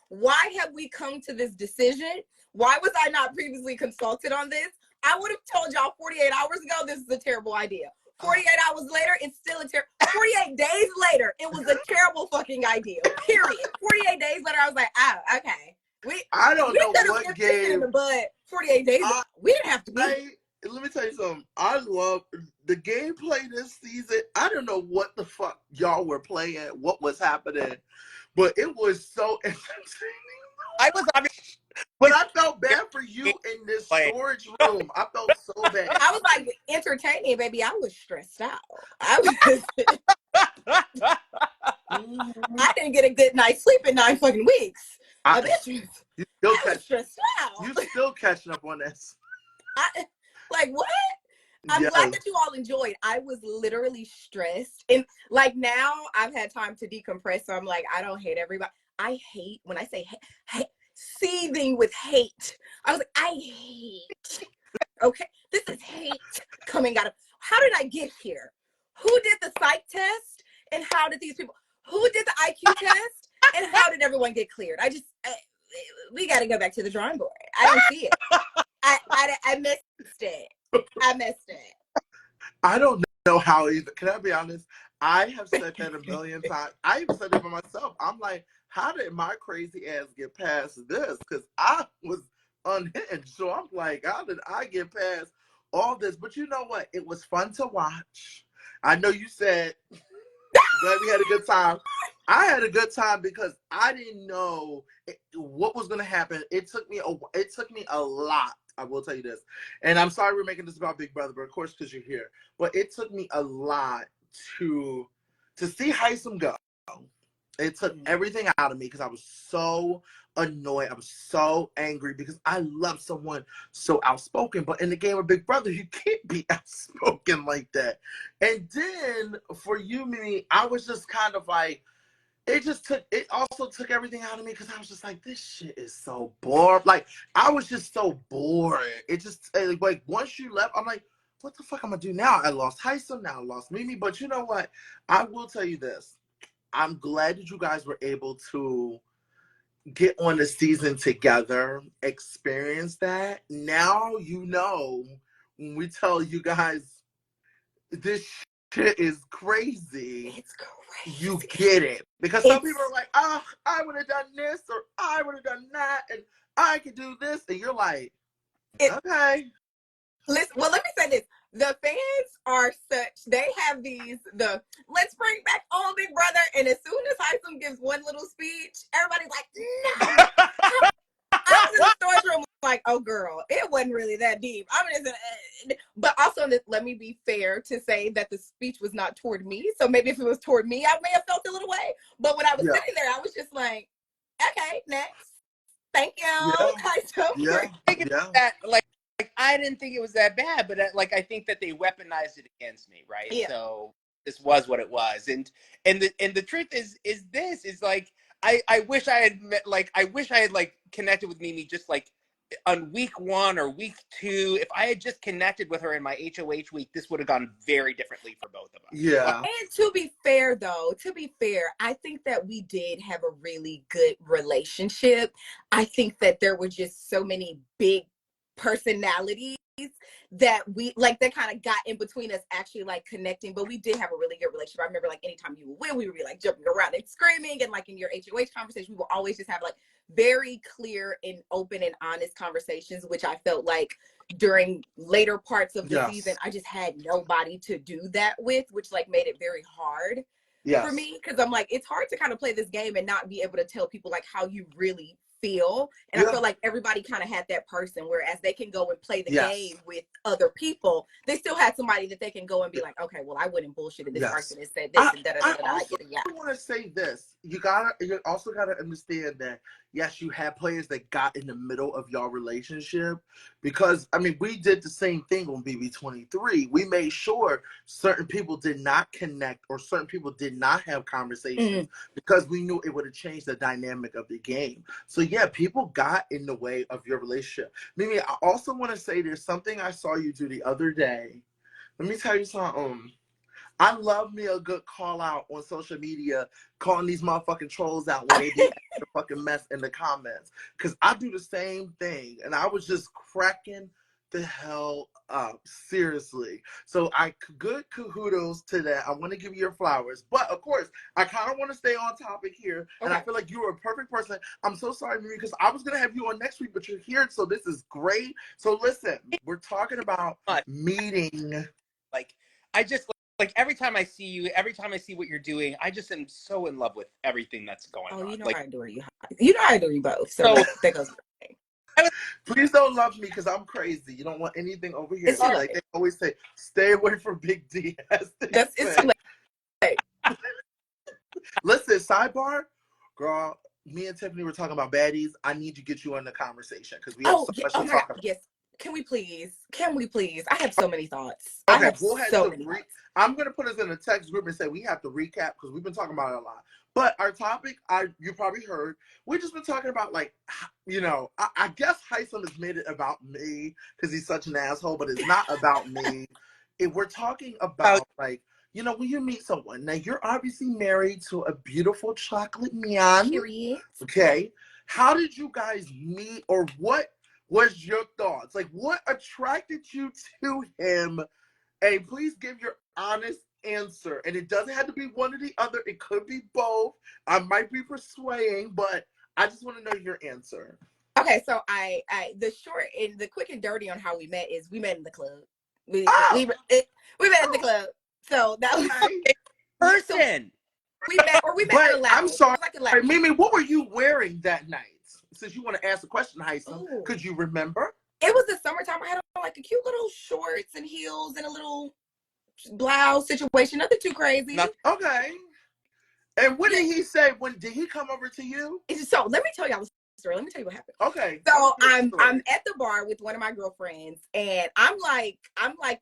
Why have we come to this decision? Why was I not previously consulted on this? I would have told y'all 48 hours ago, this is a terrible idea. 48 hours later, it's still a terrible, 48 days later, it was a terrible fucking idea, period. 48 days later, I was like, oh, okay. I don't know what game. But 48 days, we didn't have to be. Let me tell you something. I love the gameplay this season. I don't know what the fuck y'all were playing, what was happening, but it was so entertaining. I was obviously, but I felt bad for you in this storage room. I felt so bad. I was like, entertaining, baby. I was stressed out. I didn't get a good night's sleep in 9 fucking weeks. You still catching up on this. Like, what? I'm glad that you all enjoyed. I was literally stressed. And like now I've had time to decompress. So I'm like, I don't hate everybody. I hate, when I say hate, seething with hate. I was like, I hate. Okay, this is hate coming out of, how did I get here? Who did the psych test? And how did these people, who did the IQ test? And how did everyone get cleared? We got to go back to the drawing board. I don't see it. I missed it. I don't know how either. Can I be honest? I have said that a million times. I even said it for myself. I'm like, how did my crazy ass get past this? Because I was unhinged. So I'm like, how did I get past all this? But you know what? It was fun to watch. I know you said, glad we had a good time. I had a good time because I didn't know what was going to happen. It took me a lot. I will tell you this. And I'm sorry we're making this about Big Brother, but of course, because you're here. But it took me a lot to see Hisam go. It took everything out of me because I was so annoyed. I was so angry because I love someone so outspoken. But in the game of Big Brother, you can't be outspoken like that. And then for you, Mimi, I was just kind of like, it also took everything out of me because I was just like, this shit is so boring. Like, I was just so bored. It just, like, once you left, I'm like, what the fuck am I gonna do now? I lost Hisam, now I lost Mimi. But you know what? I will tell you this. I'm glad that you guys were able to get on the season together, experience that. Now you know when we tell you guys this shit is crazy. It's crazy. You get it. Because some people are like, oh, I would have done this or I would have done that and I could do this. And you're like, okay. Listen, well, let me say this. The fans are such, they have let's bring back old Big Brother. And as soon as Hisam gives one little speech, everybody's like, no. I was in the storage room like, oh, girl, it wasn't really that deep. But also, let me be fair to say that the speech was not toward me. So maybe if it was toward me, I may have felt a little way. But when I was sitting there, I was just like, okay, next. Thank you. That, like, I didn't think it was that bad, but I think that they weaponized it against me, right? Yeah. So this was what it was, and the truth is like I wish I had connected with Mimi just like on week 1 or week 2. If I had just connected with her in my HOH week, this would have gone very differently for both of us. Yeah. And to be fair, I think that we did have a really good relationship. I think that there were just so many big personalities that that kind of got in between us actually like connecting, but we did have a really good relationship. I remember like anytime you would win, we would be like jumping around and screaming, and like in your HOH conversation, we will always just have like very clear and open and honest conversations, which I felt like during later parts of the season, I just had nobody to do that with, which like made it very hard for me, because I'm like, it's hard to kind of play this game and not be able to tell people like how you really feel. And I feel like everybody kind of had that person, whereas they can go and play the game with other people, they still had somebody that they can go and be like, okay, well, I wouldn't bullshit this person and say this and da da da da. I want to say this. You also gotta understand that yes, you had players that got in the middle of your relationship, because I mean we did the same thing on BB23. We made sure certain people did not connect or certain people did not have conversations because we knew it would have changed the dynamic of the game. So yeah, people got in the way of your relationship. Mimi, I also want to say there's something I saw you do the other day. Let me tell you something. I love me a good call out on social media, calling these motherfucking trolls out when they be a fucking mess in the comments. Because I do the same thing. And I was just cracking the hell up. Seriously. So good kudos to that. I want to give you your flowers. But of course, I kind of want to stay on topic here. And I feel like you were a perfect person. I'm so sorry, Mimi, because I was going to have you on next week, but you're here. So this is great. So listen, we're talking about meeting. Like, I just... like every time I see you, every time I see what you're doing, I just am so in love with everything that's going on. You know I adore you. You know I adore you both. So that goes. Please don't love me because I'm crazy. You don't want anything over here. Like they always say, stay away from Big D. Listen, sidebar, girl. Me and Tiffany were talking about baddies. I need to get you in the conversation because we have so much to talk about. Yes. Can we please? I have so many thoughts. Okay, we'll have to I'm going to put us in a text group and say we have to recap because we've been talking about it a lot. But our topic, you probably heard, we've just been talking about, like, you know, I guess Hisam has made it about me because he's such an asshole, but it's not about me. If we're talking about, like, you know, when you meet someone, now you're obviously married to a beautiful chocolate man. Period. Okay. How did you guys meet, or what was your thoughts? Like, what attracted you to him? And please give your honest answer, and it doesn't have to be one or the other. It could be both. I might be persuading, but I just want to know your answer. Okay, so I the short and the quick and dirty on how we met is we met in the club. We met in the club. So that was person. we met at a lounge. I'm sorry, Like a lounge. Mimi, what were you wearing that night? Since you want to ask the question, Hisam, could you remember? It was the summertime. I had on like a cute little shorts and heels and a little blouse situation. Nothing too crazy. Okay. And what did he say? When did he come over to you? So let me tell y'all the story. Let me tell you what happened. Okay. So I'm at the bar with one of my girlfriends, and I'm like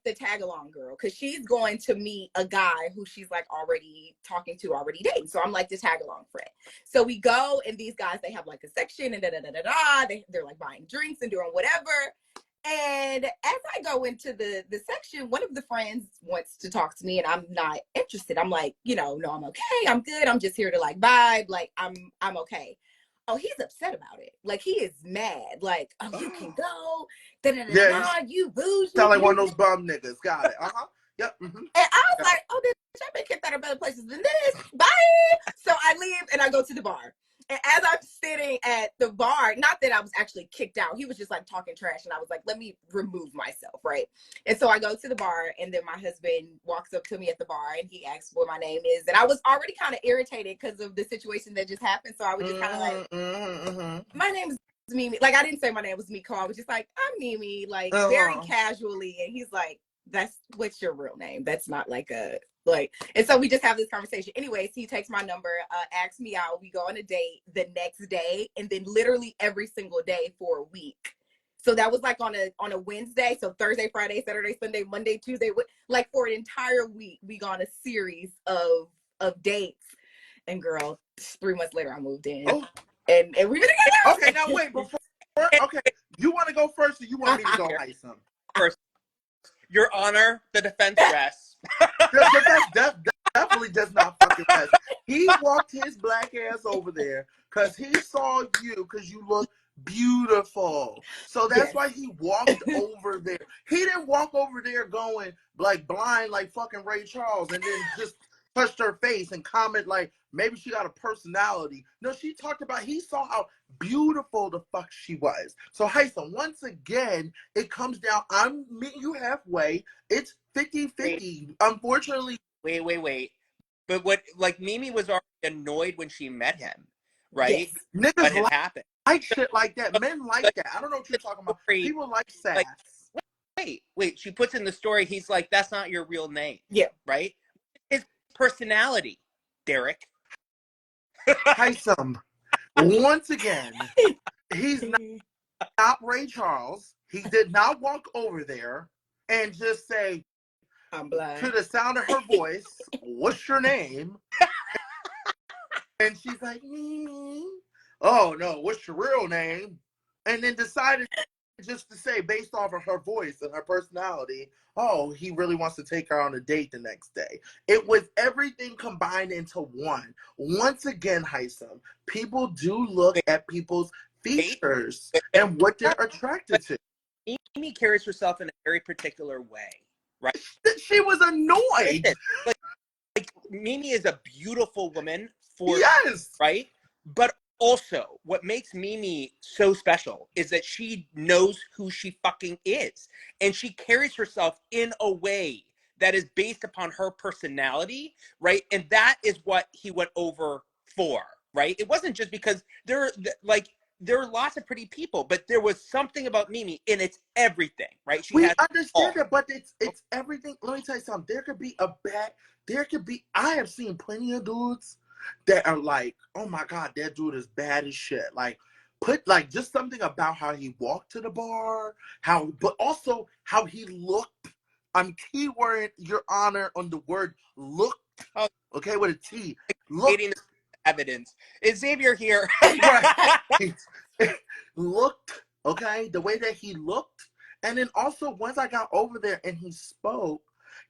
the tag along girl because she's going to meet a guy who she's like already talking to, already dating. So I'm like the tag along friend. So we go, and these guys, they have like a section and they're like buying drinks and doing whatever. And as I go into the section, one of the friends wants to talk to me, and I'm not interested. I'm like, no, I'm okay. I'm good. I'm just here to like vibe. Like I'm okay. Oh, he's upset about it. Like he is mad. Like, oh, you can go. You bougie. Sound like one of those bum niggas. Got it. Yep. And I was like, oh, bitch, I've been kicked out of better places than this. Bye. So I leave and I go to the bar. And as I'm sitting at the bar, not that I was actually kicked out, he was just like talking trash. And I was like, let me remove myself, right? And so I go to the bar, and then my husband walks up to me at the bar, and he asks what my name is. And I was already kind of irritated because of the situation that just happened. So I was just kind of like, my name is Mimi. Like, I didn't say my name was Miko. I was just like, I'm Mimi, like very casually. And he's like, what's your real name? That's not like a... and so we just have this conversation. Anyways, he takes my number, asks me out. We go on a date the next day, and then literally every single day for a week. So that was like on a Wednesday. So Thursday, Friday, Saturday, Sunday, Monday, Tuesday, like for an entire week, we got a series of dates. And girl, 3 months later, I moved in, and we've been together. Okay, now wait. Okay, you want to go first, or you want me to go, Hisam? First, Your Honor, the defense rests. The defense definitely does not fucking rest. He walked his black ass over there because he saw you because you look beautiful. So that's why he walked over there. He didn't walk over there going like blind like fucking Ray Charles and then just touched her face and comment like maybe she got a personality. No, he saw how beautiful the fuck she was. So Hisam, once again, it comes down, I'm meeting you halfway. It's 50-50. Unfortunately. Wait. But what, like, Mimi was already annoyed when she met him, right? Yes. Niggas what happened? Like shit like that. Men like that. I don't know what you're talking about. People like sass. Wait. She puts in the story, he's like, that's not your real name. Yeah. Right? His personality, Derek. Hisam, once again, he's not Ray Charles. He did not walk over there and just say, I'm blind. To the sound of her voice, what's your name? And she's like, oh no, what's your real name? And then decided just to say, based off of her voice and her personality, oh, he really wants to take her on a date the next day. It was everything combined into one. Once again, Hisam, people do look at people's features and what they're attracted to. Mimi carries herself in a very particular way, right? She was annoyed. Like Mimi is a beautiful woman yes, right? But also, what makes Mimi so special is that she knows who she fucking is. And she carries herself in a way that is based upon her personality, right? And that is what he went over for, right? It wasn't just because there are lots of pretty people, but there was something about Mimi, and it's everything, right? We understand that, but it's everything. Let me tell you something. I have seen plenty of dudes that are like, oh my God, that dude is bad as shit. Like, just something about how he walked to the bar, but also how he looked. I'm keywording Your Honor on the word looked. Okay, with a T. Looked. Evidence. Is Xavier here? Right. Looked, okay, the way that he looked. And then also, once I got over there and he spoke,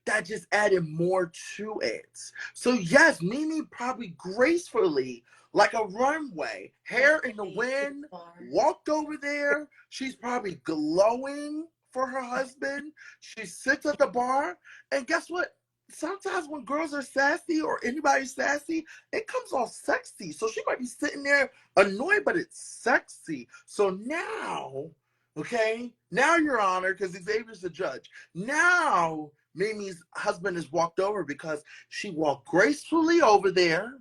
that just added more to it. So yes, Mimi probably gracefully, like a runway, hair in the wind, walked over there. She's probably glowing for her husband. She sits at the bar, and guess what? sometimes when girls are sassy or anybody's sassy, it comes off sexy. So she might be sitting there annoyed, but it's sexy. So now, okay, now, Your Honor, because Xavier's the judge, now Mimi's husband has walked over because she walked gracefully over there.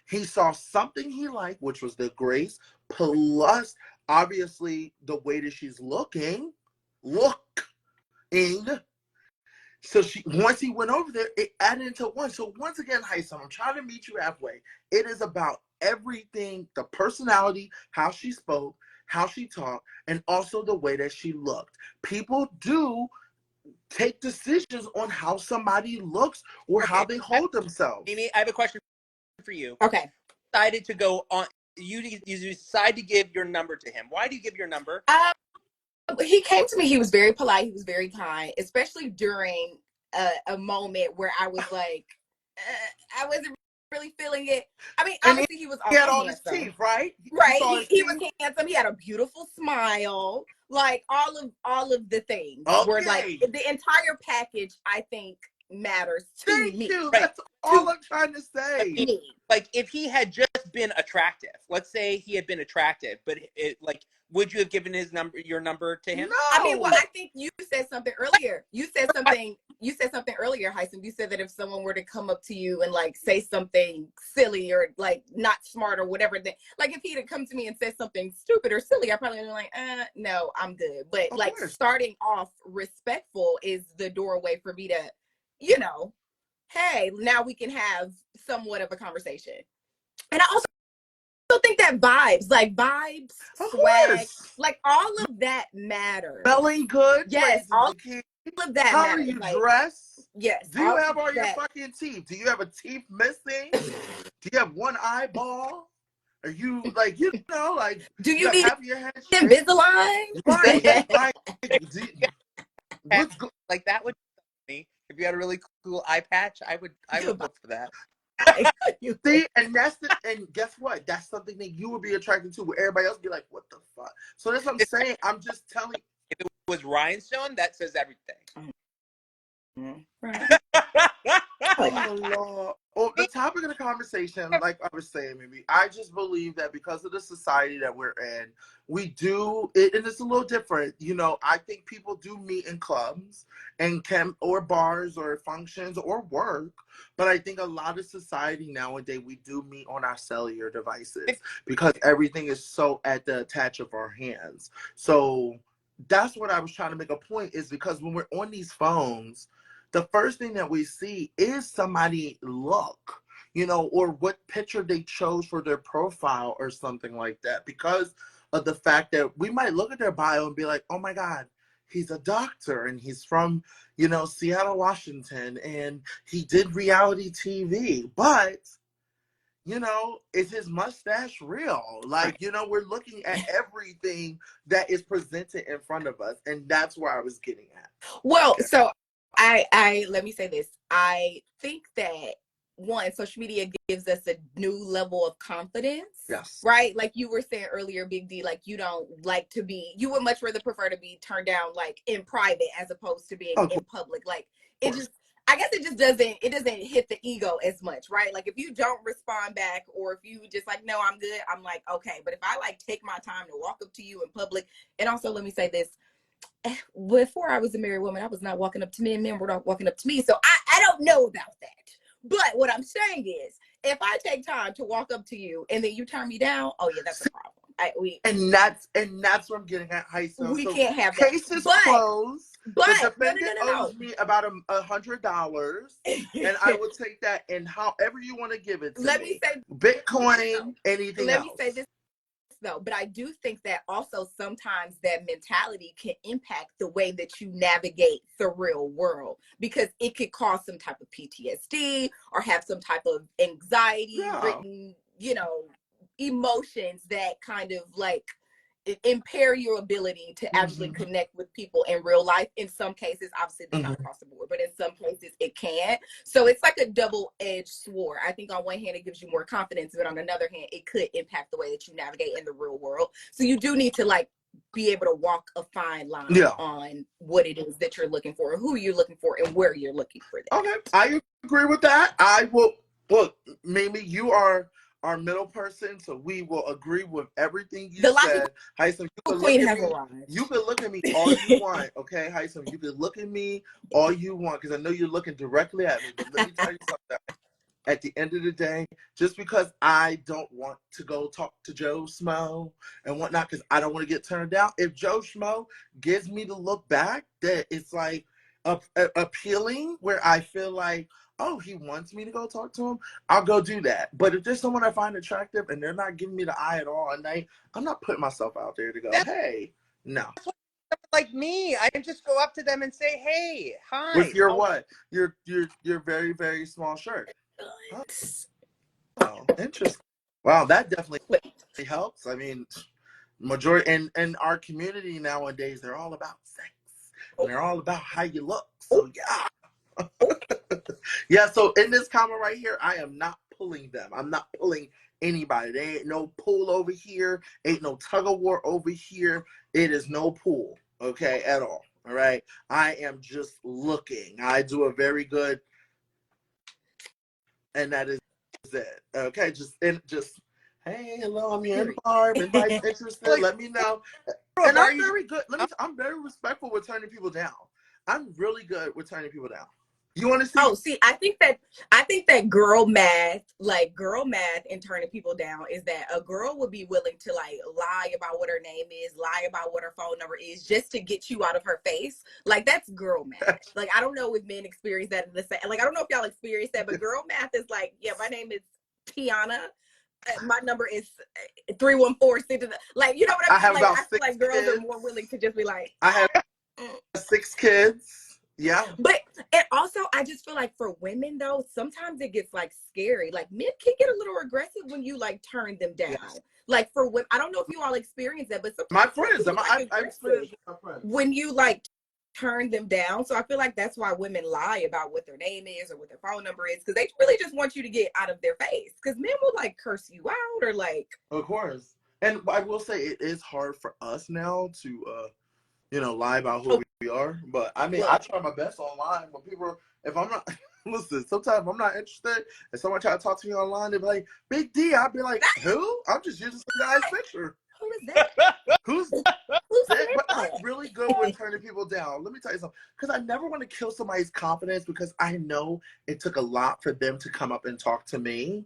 He saw something he liked, which was the grace, plus obviously the way that she's looking. So once he went over there, it added into one. So once again, Hisam, I'm trying to meet you halfway. It is about everything, the personality, how she spoke, how she talked, and also the way that she looked. People do take decisions on how somebody looks or how they hold themselves. Mimi, I have a question for you. Okay. Decided to go on. You decide to give your number to him. Why do you give your number? He came to me. He was very polite. He was very kind, especially during a moment where I was like, I wasn't really feeling it. I mean, obviously he was also had all handsome. his teeth, right? Right. He was handsome. He had a beautiful smile. Like all of the things were like the entire package, I think, matters to me. Thank you. That's all I'm trying to say. Me. Like if he had just been attractive, let's say he had been attractive, but would you have given your number to him? No. I mean, well, I think you said something earlier. You said something earlier, Hisam. You said that if someone were to come up to you and like say something silly or like not smart or whatever, then like if he'd have come to me and said something stupid or silly, I probably would be like, no, I'm good. But of like course, starting off respectful is the doorway for me to, you know, hey, now we can have somewhat of a conversation. And I also think that vibes, swag, like all of that matters. Smelling good, yes, all of that how matters. are you dressed? Yes. Do you have all your fucking teeth? Do you have a teeth missing? Do you have one eyeball? Are you like, you know, like, do you need have your head Invisalign? Right, right. Like that would me. If you had a really cool eye patch, I would look for that. See, and and guess what? That's something that you would be attracted to, where everybody else would be like, what the fuck? So that's what I'm saying. I'm just telling you. If it was rhinestone, that says everything. Right. Oh, Lord. Well, the topic of the conversation, like I was saying, maybe I just believe that because of the society that we're in, we do it, and it's a little different. You know, I think people do meet in clubs and or bars or functions or work, but I think a lot of society nowadays we do meet on our cellular devices because everything is so at the touch of our hands. So that's what I was trying to make a point, is because when we're on these phones, the first thing that we see is somebody look, you know, or what picture they chose for their profile or something like that, because of the fact that we might look at their bio and be like, oh my God, he's a doctor and he's from, you know, Seattle, Washington, and he did reality TV. But, you know, is his mustache real? Like, you know, we're looking at everything that is presented in front of us. And that's where I was getting at. Well, okay. So I let me say this. I think that one, social media gives us a new level of confidence. Yes. Right? Like you were saying earlier, Big D, like you don't like to be, you would much rather prefer to be turned down like in private as opposed to being in public. Like it just, I guess it doesn't hit the ego as much, right? Like if you don't respond back, or if you just like, no, I'm good, I'm like, okay. But if I like take my time to walk up to you in public, and also let me say this, before I was a married woman, I was not walking up to men. Men were not walking up to me. So I don't know about that. But what I'm saying is, if I take time to walk up to you and then you turn me down, oh yeah, that's a problem. And that's what I'm getting at, Hisam. We can't have that. Case is closed. But the defendant owes me about $100, and I will take that, and however you want to give it to let me say Bitcoin, anything else. Let me say this though, but I do think that also sometimes that mentality can impact the way that you navigate the real world, because it could cause some type of PTSD or have some type of anxiety written, you know, emotions that kind of like impair your ability to actually connect with people in real life. In some cases, obviously it's not across the board, but in some cases it can. So it's like a double-edged sword. I think on one hand it gives you more confidence, but on another hand it could impact the way that you navigate in the real world. So you do need to like be able to walk a fine line Yeah. on what it is that you're looking for, who you're looking for, and where you're looking for that. Okay, I agree with that. I will look, Mimi, you are our middle person, so we will agree with everything you The said. logical Hisam, you can queen look at has me. arrived. You can look at me all you want, okay, Hisam? You can look at me all you want because I know you're looking directly at me. But let me tell you something. At the end of the day, just because I don't want to go talk to Joe Schmo and whatnot, because I don't want to get turned down, if Joe Schmo gives me to look back, that it's like appealing, where I feel like, oh, he wants me to go talk to him, I'll go do that. But if there's someone I find attractive and they're not giving me the eye at all at night, I'm not putting myself out there to go, hey, no. Like me, I can just go up to them and say, hey, hi. With your what? Your very, very small shirt. Oh, interesting. Wow, that definitely helps. I mean, majority in our community nowadays, they're all about sex and they're all about how you look. So yeah. Yeah, so in this comment right here, I am not pulling them. I'm not pulling anybody. There ain't no pull over here, ain't no tug of war over here. It is no pull, okay, at all. All right. I am just looking. I do a very good, and that is it. Okay, just hey, hello, I'm your Barb. Invite interested. Let me know. And I'm very good. I'm very respectful with turning people down. I'm really good with turning people down. You want to see? Oh, see, I think that girl math and turning people down is that a girl would be willing to like lie about what her name is, lie about what her phone number is, just to get you out of her face. Like that's girl math. Like I don't know if men experience that in the same. Like I don't know if y'all experience that, but girl math is like, yeah, my name is Tiana. My number is 314. Like you know what I mean? I have like about I feel like girls kids. are more willing to just be like, I have 6 kids. Yeah. But and also I just feel like for women though, sometimes it gets like scary. Like men can get a little aggressive when you like turn them down. Yes. Like for women, I don't know if you all experience that, but sometimes my friends, like I've experienced with my friends. When you like turn them down. So I feel like that's why women lie about what their name is or what their phone number is, because they really just want you to get out of their face. Because men will like curse you out or like. Of course. And I will say it is hard for us now to lie about who we are. But I mean, I try my best online when people, if I'm not, listen, sometimes I'm not interested and someone try to talk to me online, they'll be like, Big D, I'll be like, who? I'm just using some guy's picture. Who is that? Who's that? But I'm really good with turning people down. Let me tell you something. Because I never want to kill somebody's confidence because I know it took a lot for them to come up and talk to me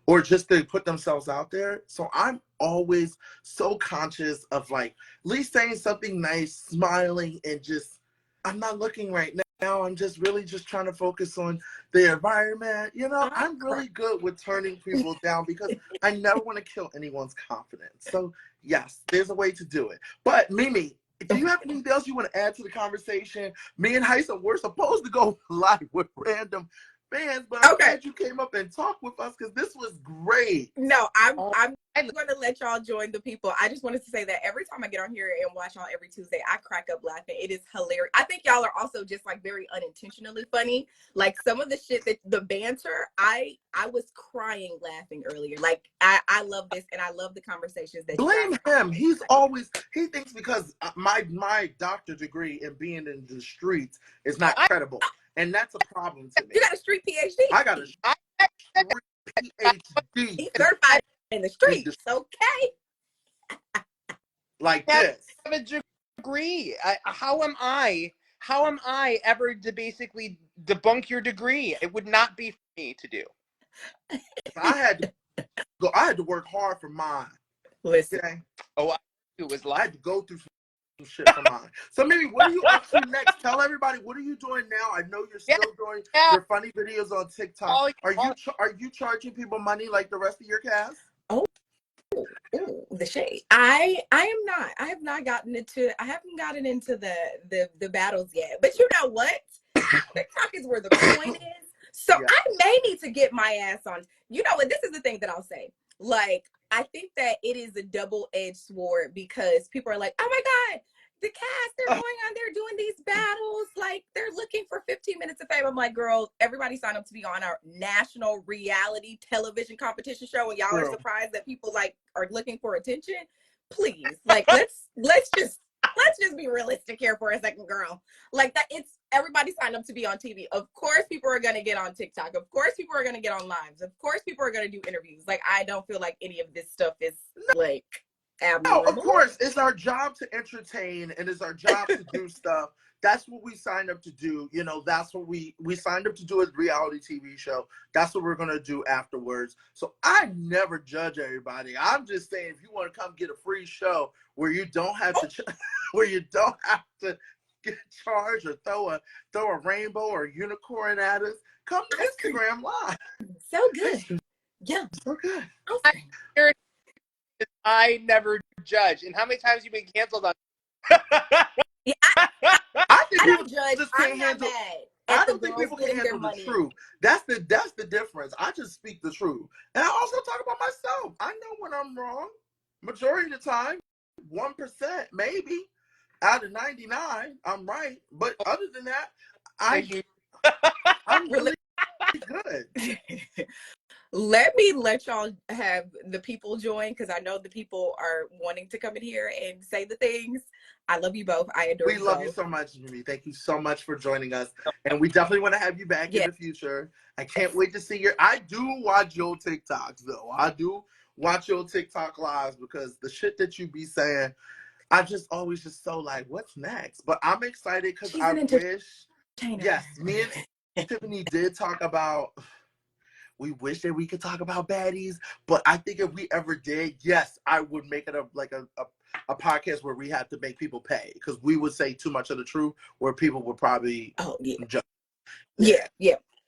or just to put themselves out there. So I'm always so conscious of like at least saying something nice, smiling, and just I'm not looking right now. I'm just really just trying to focus on the environment. I'm really good with turning people down because I never want to kill anyone's confidence. So yes, there's a way to do it. But Mimi, do you have anything else you want to add to the conversation? Me and Hisam, we're supposed to go live with random fans, but I'm glad you came up and talked with us because this was great. No, I'm going to let y'all join the people. I just wanted to say that every time I get on here and watch y'all every Tuesday, I crack up laughing. It is hilarious. I think y'all are also just like very unintentionally funny. Like some of the shit that the banter, I was crying laughing earlier. Like I love this and I love the conversations that blame him. He thinks because my doctor degree in being in the streets is not credible. And that's a problem to me. You got a street PhD. I got a street PhD. He's certified in the streets. Okay. Like this. I have a degree. How am I ever to basically debunk your degree? It would not be for me to do. I had to work hard for mine. Listen. Okay? I had to go through some shit for mine. So maybe what are you up to next? Tell everybody, what are you doing now? I know you're still doing your funny videos on TikTok. Are you charging people money like the rest of your cast? Oh, the shade. I am not. I haven't gotten into the battles yet. But you know what? TikTok is where the coin is. So I may need to get my ass on. You know what? This is the thing that I'll say. Like, I think that it is a double-edged sword because people are like, oh my God, the cast, they're going on there doing these battles. Like, they're looking for 15 minutes of fame. I'm like, girl, everybody sign up to be on our national reality television competition show. And y'all are surprised that people like are looking for attention. please, like let's just be realistic here for a second, girl. Like that, it's everybody signed up to be on TV. Of course, people are gonna get on TikTok. Of course, people are gonna get on lives. Of course, people are gonna do interviews. Like I don't feel like any of this stuff is like No, of abnormal. course, it's our job to entertain and it's our job to do stuff. That's what we signed up to do. You know, that's what we signed up to do, a reality TV show. That's what we're going to do afterwards. So I never judge everybody. I'm just saying, if you want to come get a free show where you don't have to, where you don't have to get charged or throw a rainbow or a unicorn at us, come to Instagram Live. So good. Yeah. So good. Okay. I never judge. And how many times have you been canceled on? Yeah, I think I people don't judge. just I'm can't not handle. mad. I don't think people can handle the truth. That's the difference. I just speak the truth, and I also talk about myself. I know when I'm wrong. Majority of the time, 1% maybe out of 99, I'm right. But other than that, I'm really good. Let me let y'all have the people join, because I know the people are wanting to come in here and say the things. I love you both. I adore you both. We love you so much, Mimi. Thank you so much for joining us. And we definitely want to have you back in the future. I can't wait to see I do watch your TikToks, though. I do watch your TikTok lives because the shit that you be saying, I just always just so like, what's next? But I'm excited because I wish, yes, me and Tiffany did talk about, we wish that we could talk about baddies, but I think if we ever did, yes, I would make it a podcast where we have to make people pay, because we would say too much of the truth where people would probably judge. Yeah.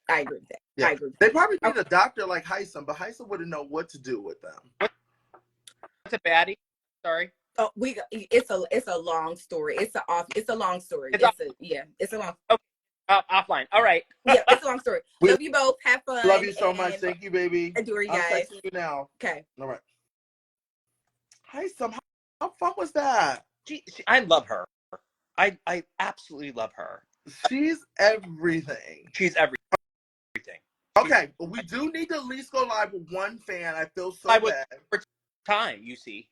I agree with that. Yeah. I agree with they probably need a doctor like Hisam, but Hisam wouldn't know what to do with them. What's a baddie? Sorry. Oh, it's a long story. It's a long story. It's a long. Okay. Offline. All right. Yeah, it's a long story. Love you both. Have fun. Love you so much. Thank you, baby. Adore you I'm guys. texting you now. Okay. All right. Hisam, how fun was that? I love her. I absolutely love her. She's everything. She's everything. Okay, but we do need to at least go live with one fan. I feel so bad. Over time, you see.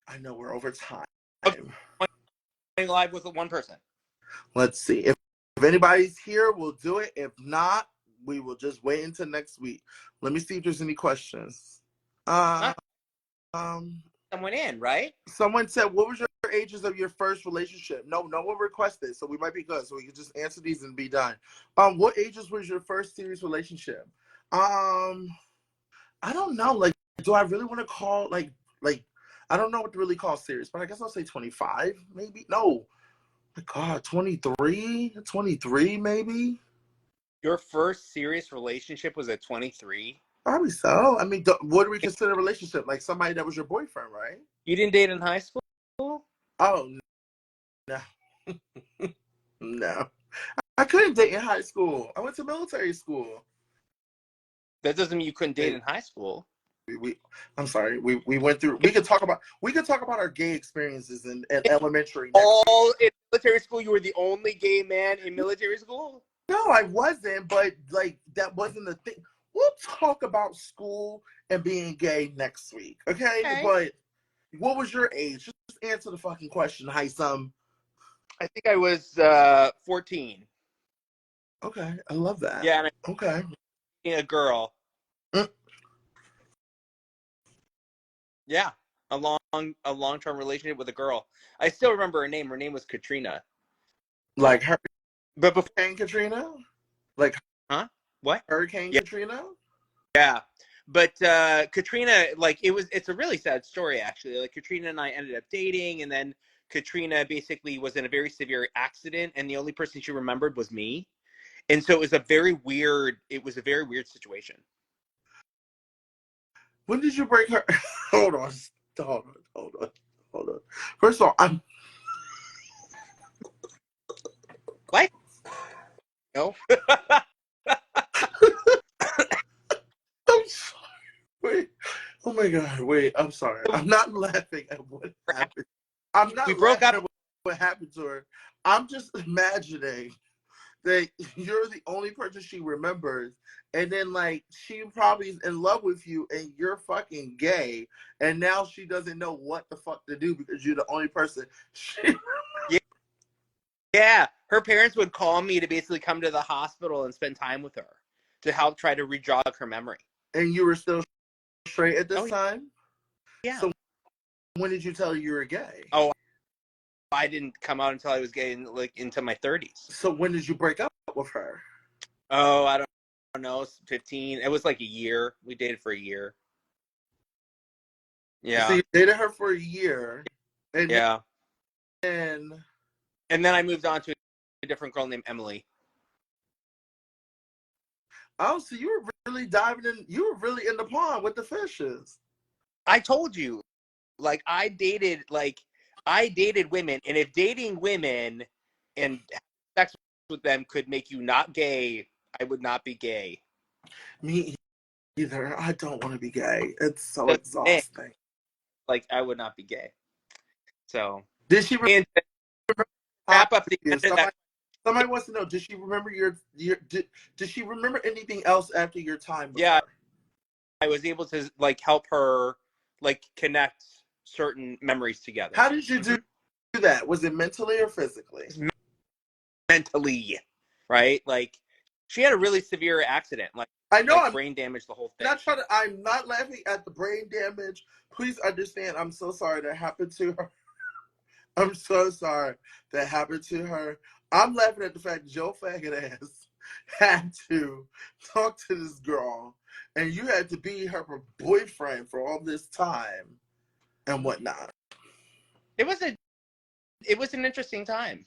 I know we're over time. Okay. Going live with one person. Let's see. If anybody's here, we'll do it. If not, we will just wait until next week. Let me see if there's any questions. Someone in, right? Someone said, what was your ages of your first relationship? No one requested, so we might be good. So we can just answer these and be done. What ages was your first serious relationship? I don't know. Like, do I really want to call like I don't know what to really call serious, but I guess I'll say 25, maybe. No. My God, 23 maybe. Your first serious relationship was at 23? Probably so. I mean, what do we consider a relationship? Like somebody that was your boyfriend, right? You didn't date in high school? Oh, no. No. I couldn't date in high school. I went to military school. That doesn't mean you couldn't date in high school. I'm sorry. We went through. We could talk about our gay experiences in elementary. All in military school, you were the only gay man in military school? No, I wasn't. But like that wasn't the thing. We'll talk about school and being gay next week, okay? But what was your age? Just answer the fucking question, Hisam. I think I was 14. Okay, I love that. Yeah. Okay. A girl. Yeah, a long-term relationship with a girl. I still remember her name. Her name was Katrina. Like her, but before Katrina, like what? Hurricane Katrina. Yeah, but Katrina, like it's a really sad story actually. Like Katrina and I ended up dating, and then Katrina basically was in a very severe accident, and the only person she remembered was me, and so it was a very weird situation. When did you break her? Hold on. First of all, I'm. What? No. I'm sorry. Wait. Oh my God. Wait. I'm sorry. I'm not laughing at what happened. I'm not. We broke up. What happened to her? I'm just imagining that you're the only person she remembers, and then like she probably is in love with you and you're fucking gay, and now she doesn't know what the fuck to do because you're the only person she... Yeah, her parents would call me to basically come to the hospital and spend time with her to help try to rejog her memory. And you were still straight at this time? Yeah. So when did you tell her you were gay? Oh, I didn't come out until I was gay into my 30s. So when did you break up with her? Oh, I don't know, 15. It was like a year. We dated for a year. Yeah. So you dated her for a year. And yeah. And then I moved on to a different girl named Emily. Oh, so you were really diving in. You were really in the pond with the fishes. I told you, like I dated women, and if dating women and sex with them could make you not gay, I would not be gay. Me either. I don't want to be gay. It's so exhausting. Like I would not be gay. So did she remember wrap up the somebody wants to know, did she remember did she remember anything else after your time with her? I was able to like help her like connect certain memories together. How did you do that? Was it mentally or physically? Mentally, right? Like she had a really severe accident. Like I know, like brain damage, the whole thing. I'm not laughing at the brain damage. Please understand, I'm so sorry that happened to her. I'm so sorry that happened to her. I'm laughing at the fact that your faggot ass had to talk to this girl and you had to be her boyfriend for all this time and whatnot. It was an interesting time.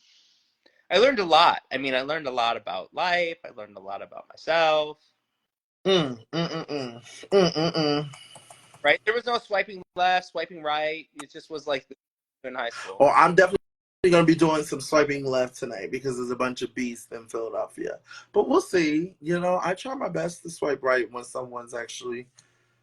I learned a lot. I mean, I learned a lot about life. I learned a lot about myself. Right? There was no swiping left, swiping right. It just was like in high school. Oh, I'm definitely going to be doing some swiping left tonight because there's a bunch of beasts in Philadelphia. But we'll see. You know, I try my best to swipe right when someone's actually,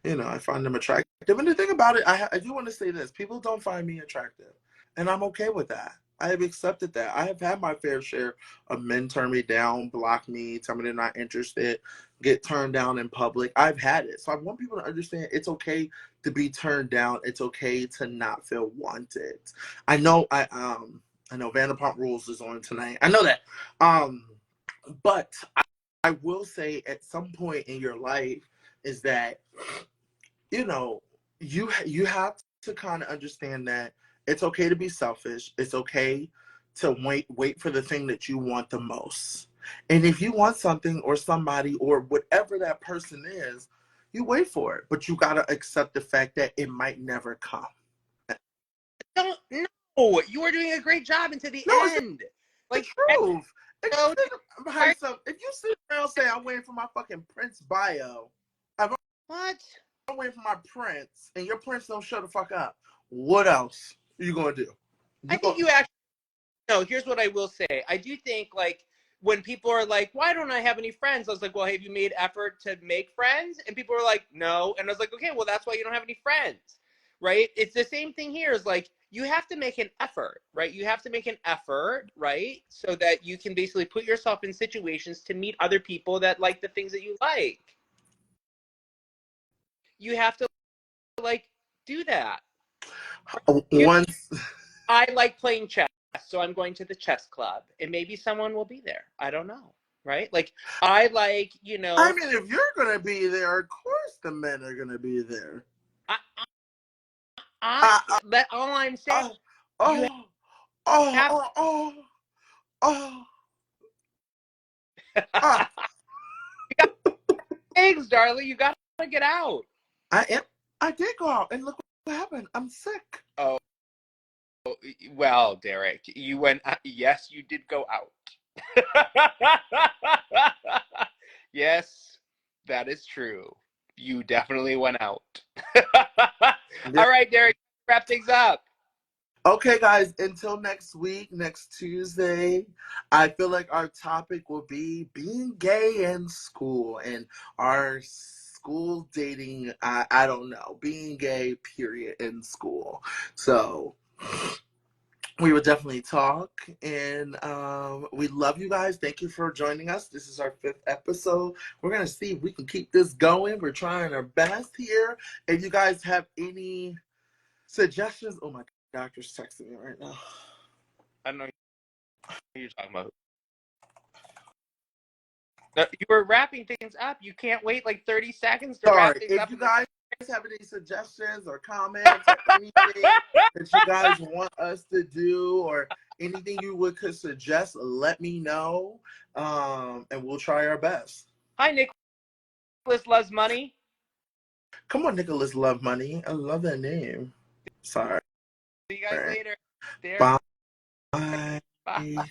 you know, I find them attractive. And the thing about it, I do want to say this. People don't find me attractive. And I'm okay with that. I have accepted that. I have had my fair share of men turn me down, block me, tell me they're not interested, get turned down in public. I've had it. So I want people to understand it's okay to be turned down. It's okay to not feel wanted. I know I know Vanderpump Rules is on tonight. I know that. But I will say at some point in your life is that, you know, you have to kind of understand that it's okay to be selfish. It's okay to wait for the thing that you want the most. And if you want something or somebody or whatever that person is, you wait for it. But you got to accept the fact that it might never come. No, you were doing a great job until the end. Like, the truth. If you sit around saying I'm waiting for my fucking Prince bio, what? I'm waiting for my Prince, and your Prince don't shut the fuck up. What else are you gonna do? I think you actually. No, here's what I will say. I do think like when people are like, "Why don't I have any friends?" I was like, "Well, have you made effort to make friends?" And people are like, "No," and I was like, "Okay, well, that's why you don't have any friends." Right? It's the same thing here. Is like you have to make an effort, right? You have to make an effort, right? So that you can basically put yourself in situations to meet other people that like the things that you like. You have to like do that. Once I like playing chess, so I'm going to the chess club, and maybe someone will be there. I don't know, right? Like I like, you know. I mean, if you're gonna be there, of course the men are gonna be there. That all I'm saying. You got eggs, darling. You gotta get out. I did go out, and look what happened. I'm sick. Oh, well, Derek, you went. Yes, you did go out. Yes, that is true. You definitely went out. All right, Derek, wrap things up. Okay, guys, until next week, next Tuesday, I feel like our topic will be being gay in school and our school dating. I don't know, being gay, period, in school. So we will definitely talk. And we love you guys. Thank you for joining us. This is our 5th episode. We're going to see if we can keep this going. We're trying our best here. If you guys have any suggestions, oh my God, doctor's texting me right now. I don't know what you're talking about. You were wrapping things up. You can't wait like 30 seconds to wrap Sorry, things if up. you guys have any suggestions or comments or anything that you guys want us to do or anything you could suggest, let me know, and we'll try our best. Hi, Nicholas Loves Money. Come on, Nicholas Love Money. I love that name. Sorry. See you guys later. Bye. Bye.